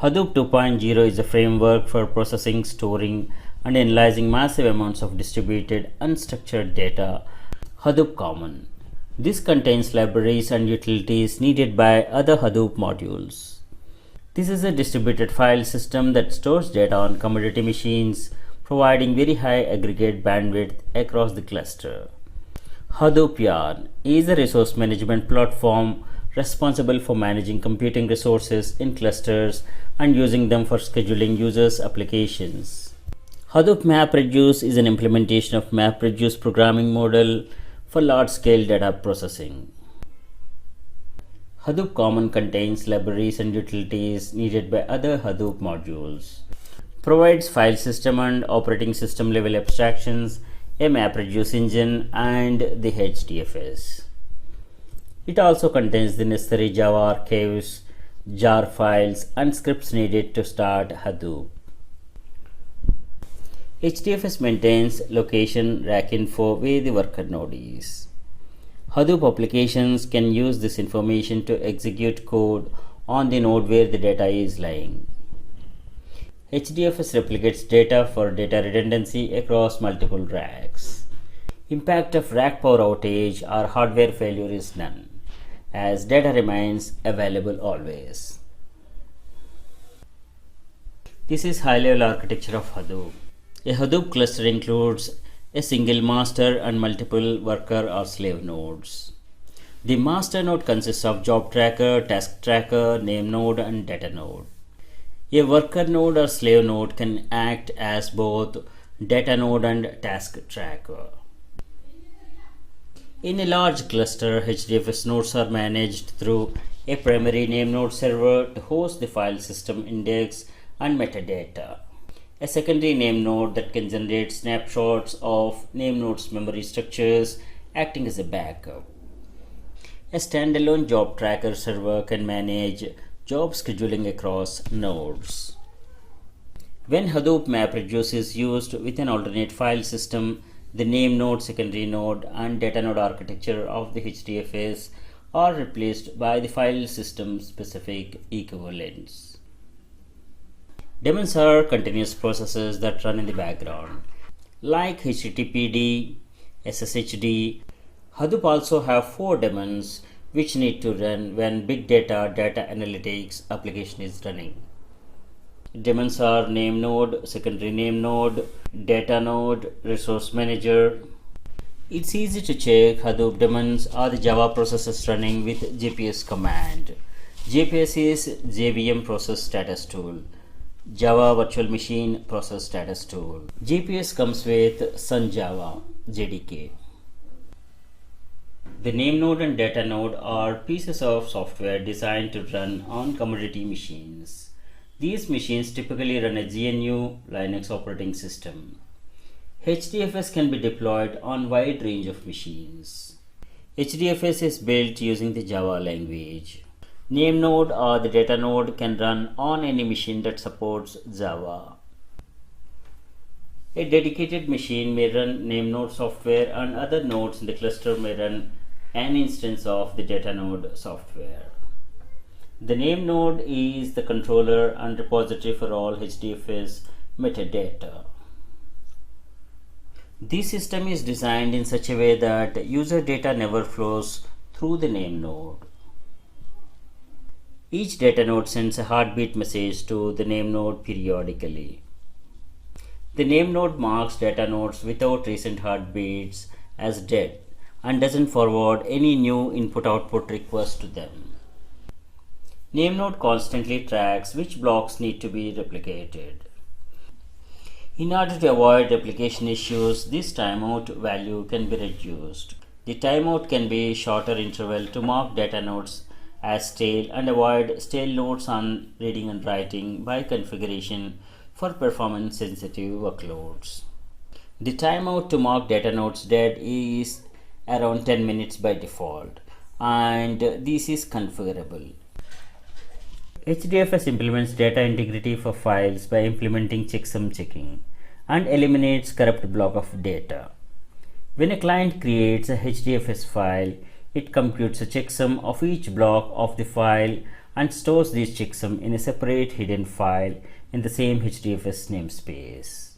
Hadoop 2.0 is a framework for processing, storing, and analyzing massive amounts of distributed, unstructured data. Hadoop Common. This contains libraries and utilities needed by other Hadoop modules. This is a distributed file system that stores data on commodity machines, providing very high aggregate bandwidth across the cluster. Hadoop Yarn is a resource management platform responsible for managing computing resources in clusters and using them for scheduling users' applications. Hadoop MapReduce is an implementation of MapReduce programming model for large-scale data processing. Hadoop Common contains libraries and utilities needed by other Hadoop modules, provides file system and operating system level abstractions, a MapReduce engine, and the HDFS. It also contains the necessary Java archives, jar files, and scripts needed to start Hadoop. HDFS maintains location rack info where the worker node is. Hadoop applications can use this information to execute code on the node where the data is lying. HDFS replicates data for data redundancy across multiple racks. Impact of rack power outage or hardware failure is none, as data remains available always. This is high-level architecture of Hadoop. A Hadoop cluster includes a single master and multiple worker or slave nodes. The master node consists of job tracker, task tracker, name node, and data node. A worker node or slave node can act as both data node and task tracker. In a large cluster, HDFS nodes are managed through a primary name node server to host the file system index and metadata. A secondary name node that can generate snapshots of name nodes' memory structures, acting as a backup. A standalone job tracker server can manage job scheduling across nodes. When Hadoop MapReduce is used with an alternate file system, the name node, secondary node, and data node architecture of the HDFS are replaced by the file system specific equivalents. Daemons are continuous processes that run in the background, like HTTPD, SSHD. Hadoop also have 4 daemons which need to run when big data analytics application is running. Daemons are name node, secondary name node, data node, resource manager. It's easy to check Hadoop daemons are the Java processes running with JPS command. JPS is JVM process status tool, Java virtual machine process status tool. JPS comes with Sun Java JDK. The name node and data node are pieces of software designed to run on commodity machines. These machines typically run a GNU Linux operating system. HDFS can be deployed on a wide range of machines. HDFS is built using the Java language. Name node or the data node can run on any machine that supports Java. A dedicated machine may run name node software, and other nodes in the cluster may run an instance of the data node software. The name node is the controller and repository for all HDFS metadata. This system is designed in such a way that user data never flows through the name node. Each data node sends a heartbeat message to the name node periodically. The name node marks data nodes without recent heartbeats as dead and doesn't forward any new input-output requests to them. Name node constantly tracks which blocks need to be replicated. In order to avoid replication issues, this timeout value can be reduced. The timeout can be a shorter interval to mark data nodes as stale and avoid stale nodes on reading and writing by configuration for performance sensitive workloads. The timeout to mark data nodes dead is around 10 minutes by default, and this is configurable. HDFS implements data integrity for files by implementing checksum checking and eliminates corrupt block of data. When a client creates a HDFS file, it computes a checksum of each block of the file and stores this checksum in a separate hidden file in the same HDFS namespace.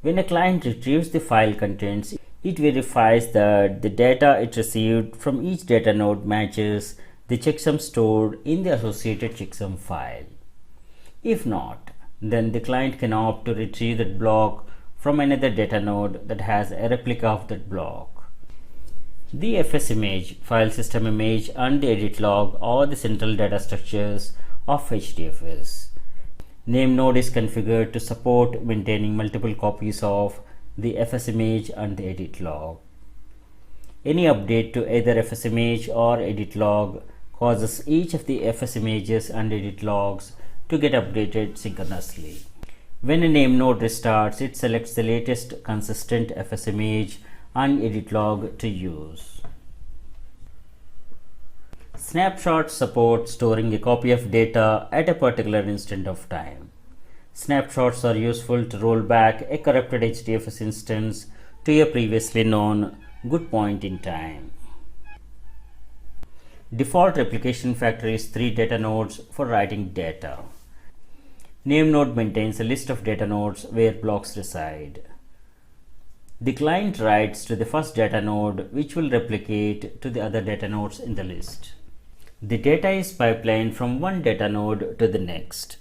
When a client retrieves the file contents, it verifies that the data it received from each data node matches the checksum stored in the associated checksum file. If not, then the client can opt to retrieve that block from another data node that has a replica of that block. The FS image, file system image, and the edit log are the central data structures of HDFS. Name node is configured to support maintaining multiple copies of the FS image and the edit log. Any update to either FS image or edit log causes each of the FS images and edit logs to get updated synchronously. When a name node restarts, it selects the latest consistent FS image and edit log to use. Snapshots support storing a copy of data at a particular instant of time. Snapshots are useful to roll back a corrupted HDFS instance to a previously known good point in time. Default replication factor is 3 data nodes for writing data. Name node maintains a list of data nodes where blocks reside. The client writes to the first data node, which will replicate to the other data nodes in the list. The data is pipelined from one data node to the next.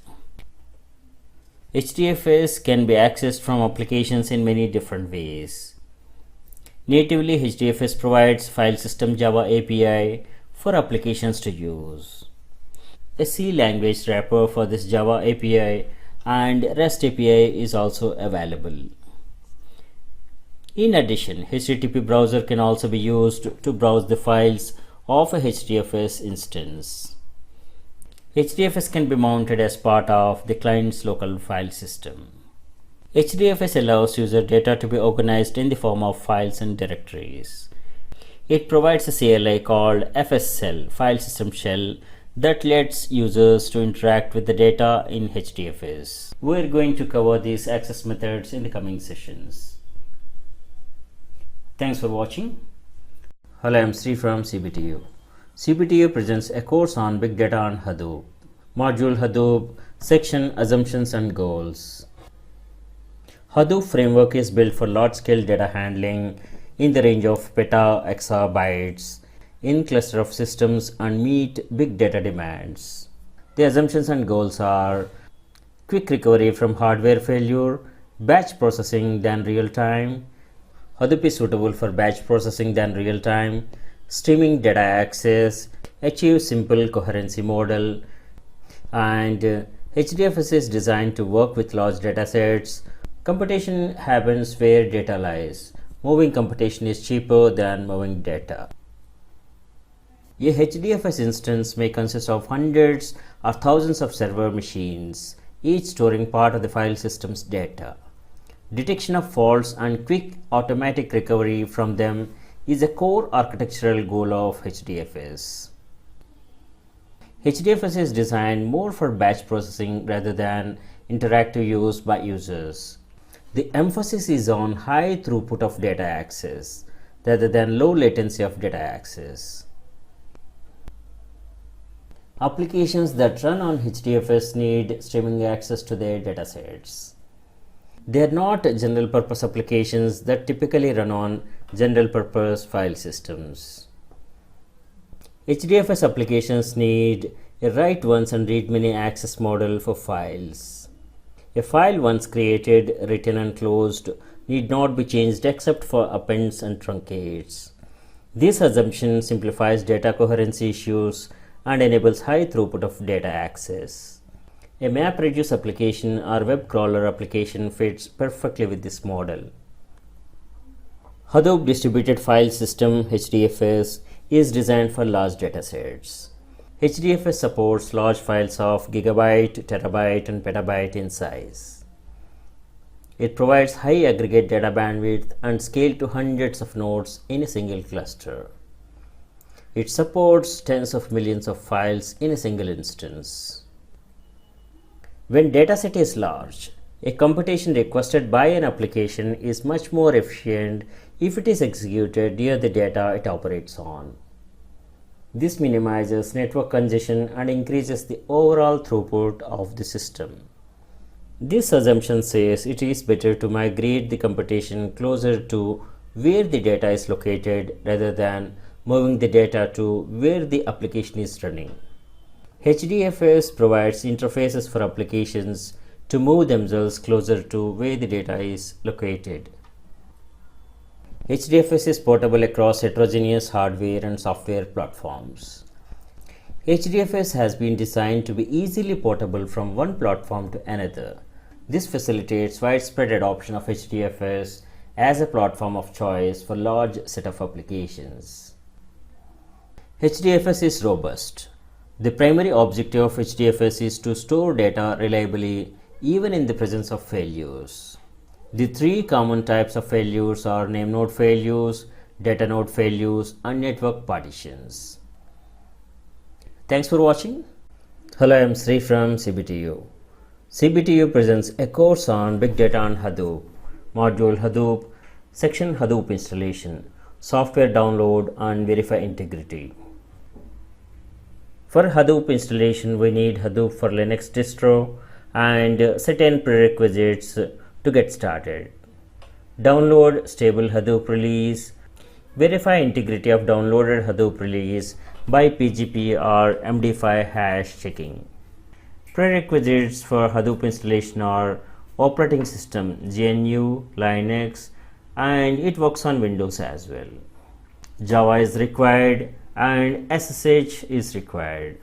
HDFS can be accessed from applications in many different ways. Natively, HDFS provides File System Java API for applications to use, a C language wrapper for this Java API, and REST API is also available. In addition, HTTP browser can also be used to browse the files of a HDFS instance. HDFS can be mounted as part of the client's local file system. HDFS allows user data to be organized in the form of files and directories. It provides a CLI called FSShell, file system shell, that lets users to interact with the data in HDFS. We're going to cover these access methods in the coming sessions. Thanks for watching. Hello, I'm Sri from CBTU. CBTU presents a course on Big Data and Hadoop. Module Hadoop, section Assumptions and Goals. Hadoop framework is built for large-scale data handling in the range of peta-exabytes in cluster of systems and meet big data demands. The assumptions and goals are quick recovery from hardware failure, batch processing than real time. Hadoop is suitable for batch processing than real time, streaming data access, achieve simple coherency model, and HDFS is designed to work with large data sets. Computation happens where data lies. Moving computation is cheaper than moving data. A HDFS instance may consist of hundreds or thousands of server machines, each storing part of the file system's data. Detection of faults and quick automatic recovery from them is a core architectural goal of HDFS. HDFS is designed more for batch processing rather than interactive use by users. The emphasis is on high throughput of data access rather than low latency of data access. Applications that run on HDFS need streaming access to their datasets. They are not general purpose applications that typically run on general purpose file systems. HDFS applications need a write once and read many access model for files. A file once created, written and closed need not be changed except for appends and truncates. This assumption simplifies data coherency issues and enables high throughput of data access. A MapReduce application or web crawler application fits perfectly with this model. Hadoop Distributed File System (HDFS) is designed for large datasets. HDFS supports large files of gigabyte, terabyte, and petabyte in size. It provides high aggregate data bandwidth and scale to hundreds of nodes in a single cluster. It supports tens of millions of files in a single instance. When dataset is large, a computation requested by an application is much more efficient if it is executed near the data it operates on. This minimizes network congestion and increases the overall throughput of the system. This assumption says it is better to migrate the computation closer to where the data is located rather than moving the data to where the application is running. HDFS provides interfaces for applications to move themselves closer to where the data is located. HDFS is portable across heterogeneous hardware and software platforms. HDFS has been designed to be easily portable from one platform to another. This facilitates widespread adoption of HDFS as a platform of choice for large set of applications. HDFS is robust. The primary objective of HDFS is to store data reliably even in the presence of failures. The three common types of failures are name node failures, data node failures, and network partitions. Thanks for watching. Hello, I am Sri from CBTU. CBTU presents a course on Big Data and Hadoop, Module Hadoop, Section Hadoop Installation, Software Download, and Verify Integrity. For Hadoop installation, we need Hadoop for Linux distro and certain prerequisites to get started. Download stable Hadoop release. Verify integrity of downloaded Hadoop release by PGP or MD5 hash checking. Prerequisites for Hadoop installation are operating system GNU, Linux, and it works on Windows as well. Java is required and SSH is required.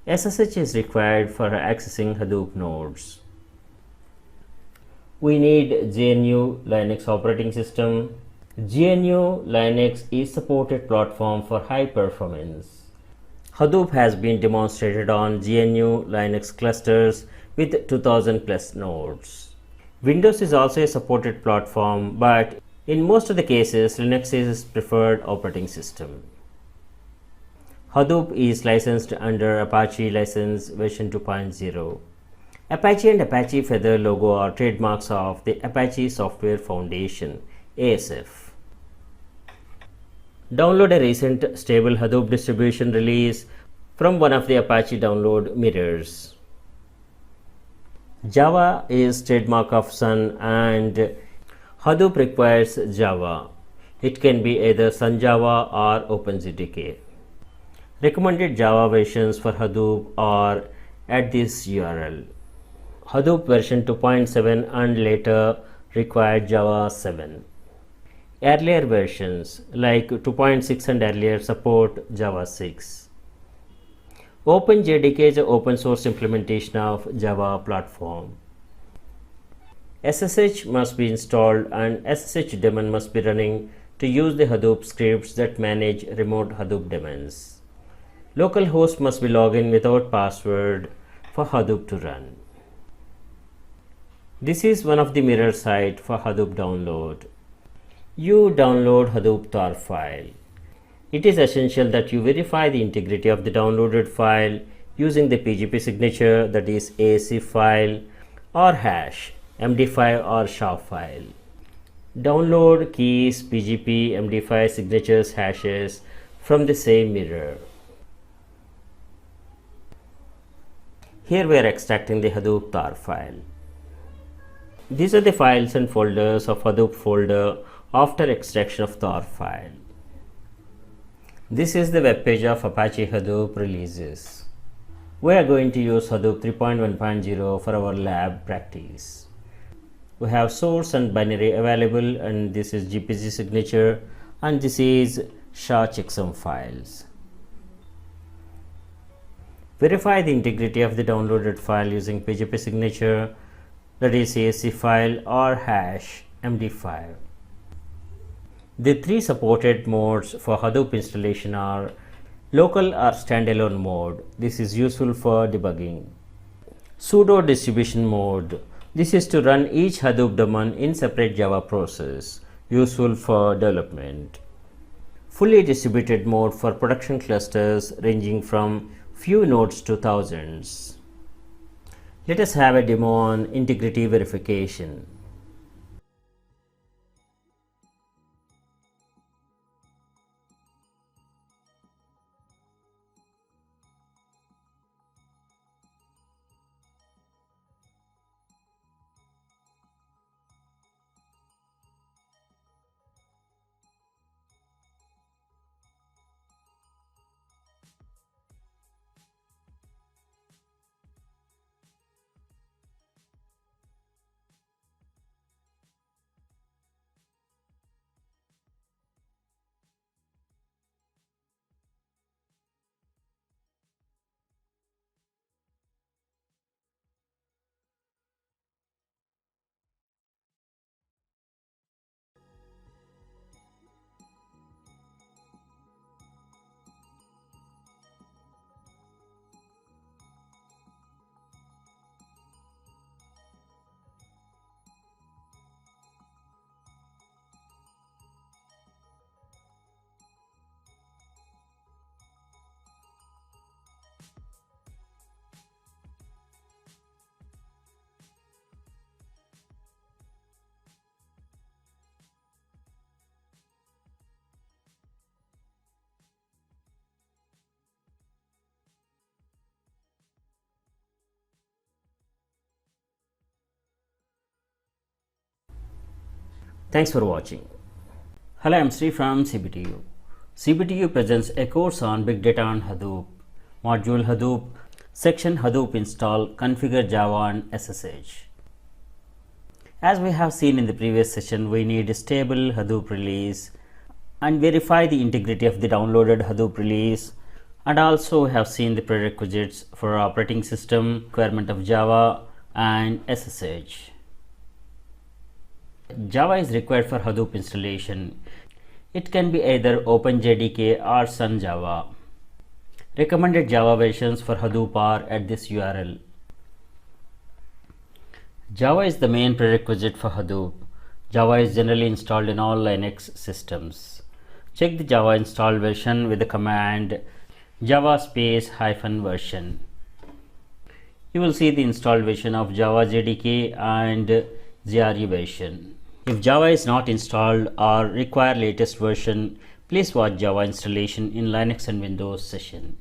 SSH is required for accessing Hadoop nodes. We need GNU Linux operating system. GNU Linux is supported platform for high performance. Hadoop has been demonstrated on GNU Linux clusters with 2000 plus nodes. Windows is also a supported platform, but in most of the cases, Linux is preferred operating system. Hadoop is licensed under Apache license version 2.0. Apache and Apache Feather logo are trademarks of the Apache Software Foundation, ASF. Download a recent stable Hadoop distribution release from one of the Apache download mirrors. Java is trademark of Sun and Hadoop requires Java. It can be either Sun Java or OpenJDK. Recommended Java versions for Hadoop are at this URL. Hadoop version 2.7 and later required Java 7. Earlier versions like 2.6 and earlier support Java 6. OpenJDK is an open source implementation of Java platform. SSH must be installed and SSH daemon must be running to use the Hadoop scripts that manage remote Hadoop daemons. Localhost must be logged in without password for Hadoop to run. This is one of the mirror site for Hadoop download. You download Hadoop tar file. It is essential that you verify the integrity of the downloaded file using the PGP signature, that is ASC file, or hash, MD5 or SHA file. Download keys, PGP, MD5 signatures, hashes from the same mirror. Here we are extracting the Hadoop tar file. These are the files and folders of Hadoop folder after extraction of tar file. This is the web page of Apache Hadoop releases. We are going to use Hadoop 3.1.0 for our lab practice. We have source and binary available, and this is GPG signature, and this is SHA checksum files. Verify the integrity of the downloaded file using PGP signature, that is ASC file or hash MD5. The three supported modes for Hadoop installation are local or standalone mode. This is useful for debugging. Pseudo distribution mode. This is to run each Hadoop daemon in separate Java process, useful for development. Fully distributed mode for production clusters ranging from few nodes to thousands. Let us have a demo on integrity verification. Thanks for watching. Hello, I'm Sri from CBTU. CBTU presents a course on Big Data and Hadoop, Module Hadoop, Section Hadoop Install, Configure Java and SSH. As we have seen in the previous session, we need a stable Hadoop release and verify the integrity of the downloaded Hadoop release, and also we have seen the prerequisites for operating system, requirement of Java and SSH. Java is required for Hadoop installation. It can be either OpenJDK or Sun Java. Recommended Java versions for Hadoop are at this URL. Java is the main prerequisite for Hadoop. Java is generally installed in all Linux systems. Check the Java install version with the command java -version. You will see the installed version of Java JDK and JRE version. If Java is not installed or require latest version, please watch Java installation in Linux and Windows session.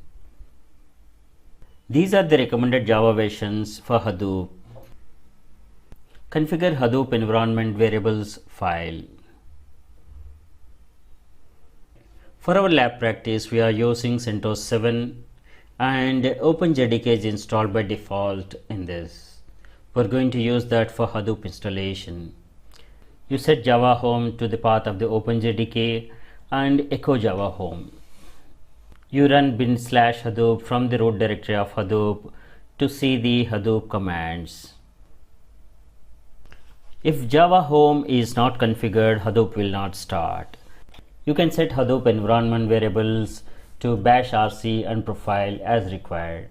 These are the recommended Java versions for Hadoop. Configure Hadoop environment variables file. For our lab practice, we are using CentOS 7 and OpenJDK is installed by default in this. We're going to use that for Hadoop installation. You set Java home to the path of the OpenJDK and echo Java home. You run bin/Hadoop from the root directory of Hadoop to see the Hadoop commands. If Java home is not configured, Hadoop will not start. You can set Hadoop environment variables to bash rc and profile as required.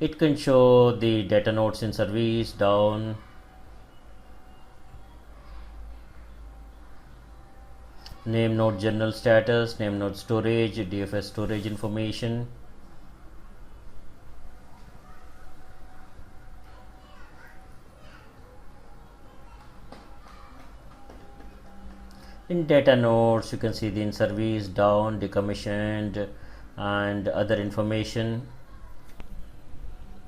It can show the data nodes in service down, name node general status, name node storage, DFS storage information. In data nodes, you can see the in service, down, decommissioned, and other information.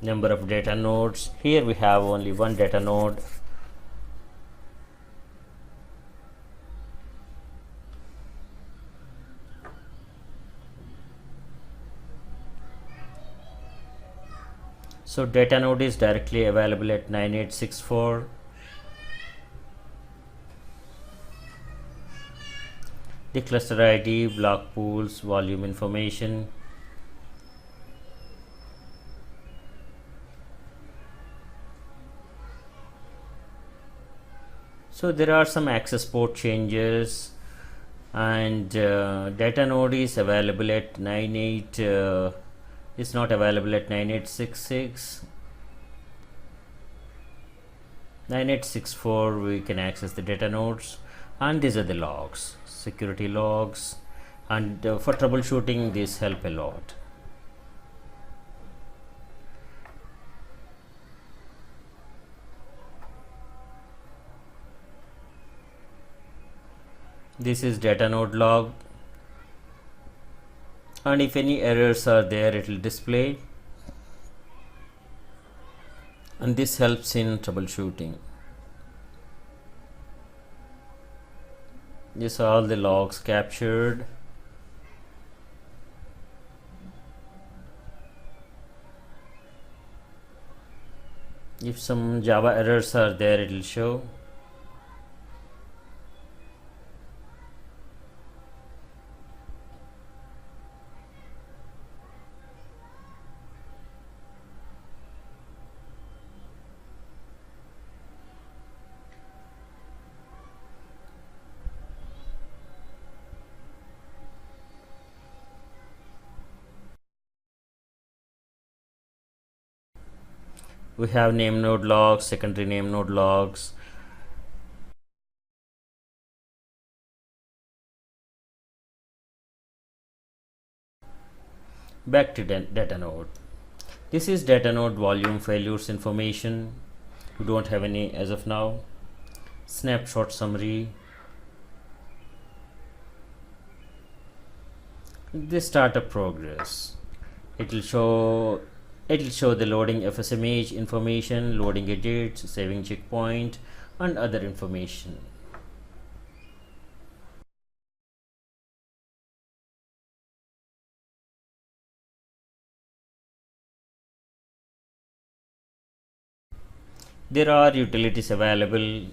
Number of data nodes. Here we have only one data node. So data node is directly available at 9864. The cluster ID, block pools, volume information. So there are some access port changes, and data node is available at 98 is not available at 9866. 9864 we can access the data nodes, and these are the logs, security logs, and for troubleshooting these help a lot. This is data node log, and if any errors are there it will display, and this helps in troubleshooting. These are all the logs captured. If some Java errors are there, it will show. We have name node logs, secondary name node logs. Back to data node. This is data node volume failures information. We don't have any as of now. Snapshot summary. This startup progress. It will show the loading FSMH information, loading edits, saving checkpoint, and other information. There are utilities available.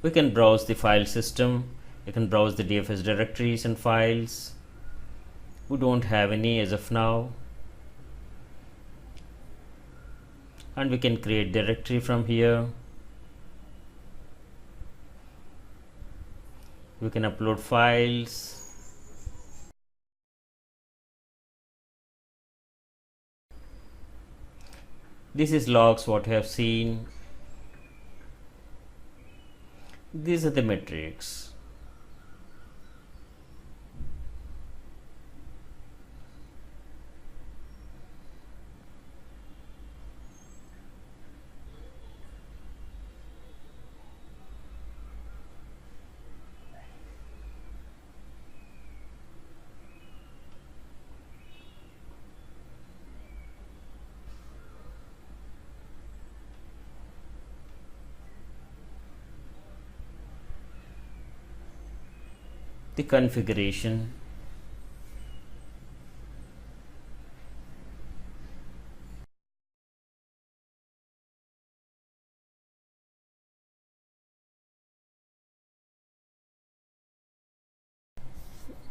We can browse the file system. You can browse the DFS directories and files. We don't have any as of now. And we can create directory from here. We can upload files. This is logs what we have seen. These are the metrics. The configuration.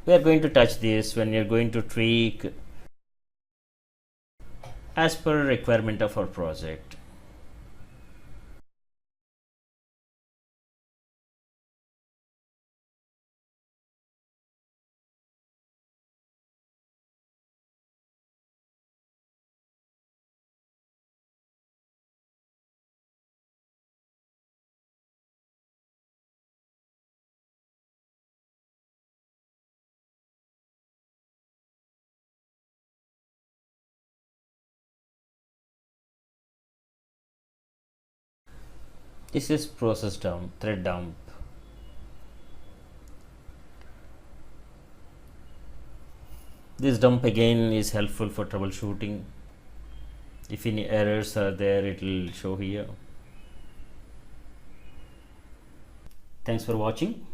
We are going to touch this when you're going to tweak as per requirement of our project. This is process dump, thread dump. This dump again is helpful for troubleshooting. If any errors are there, it will show here. Thanks for watching.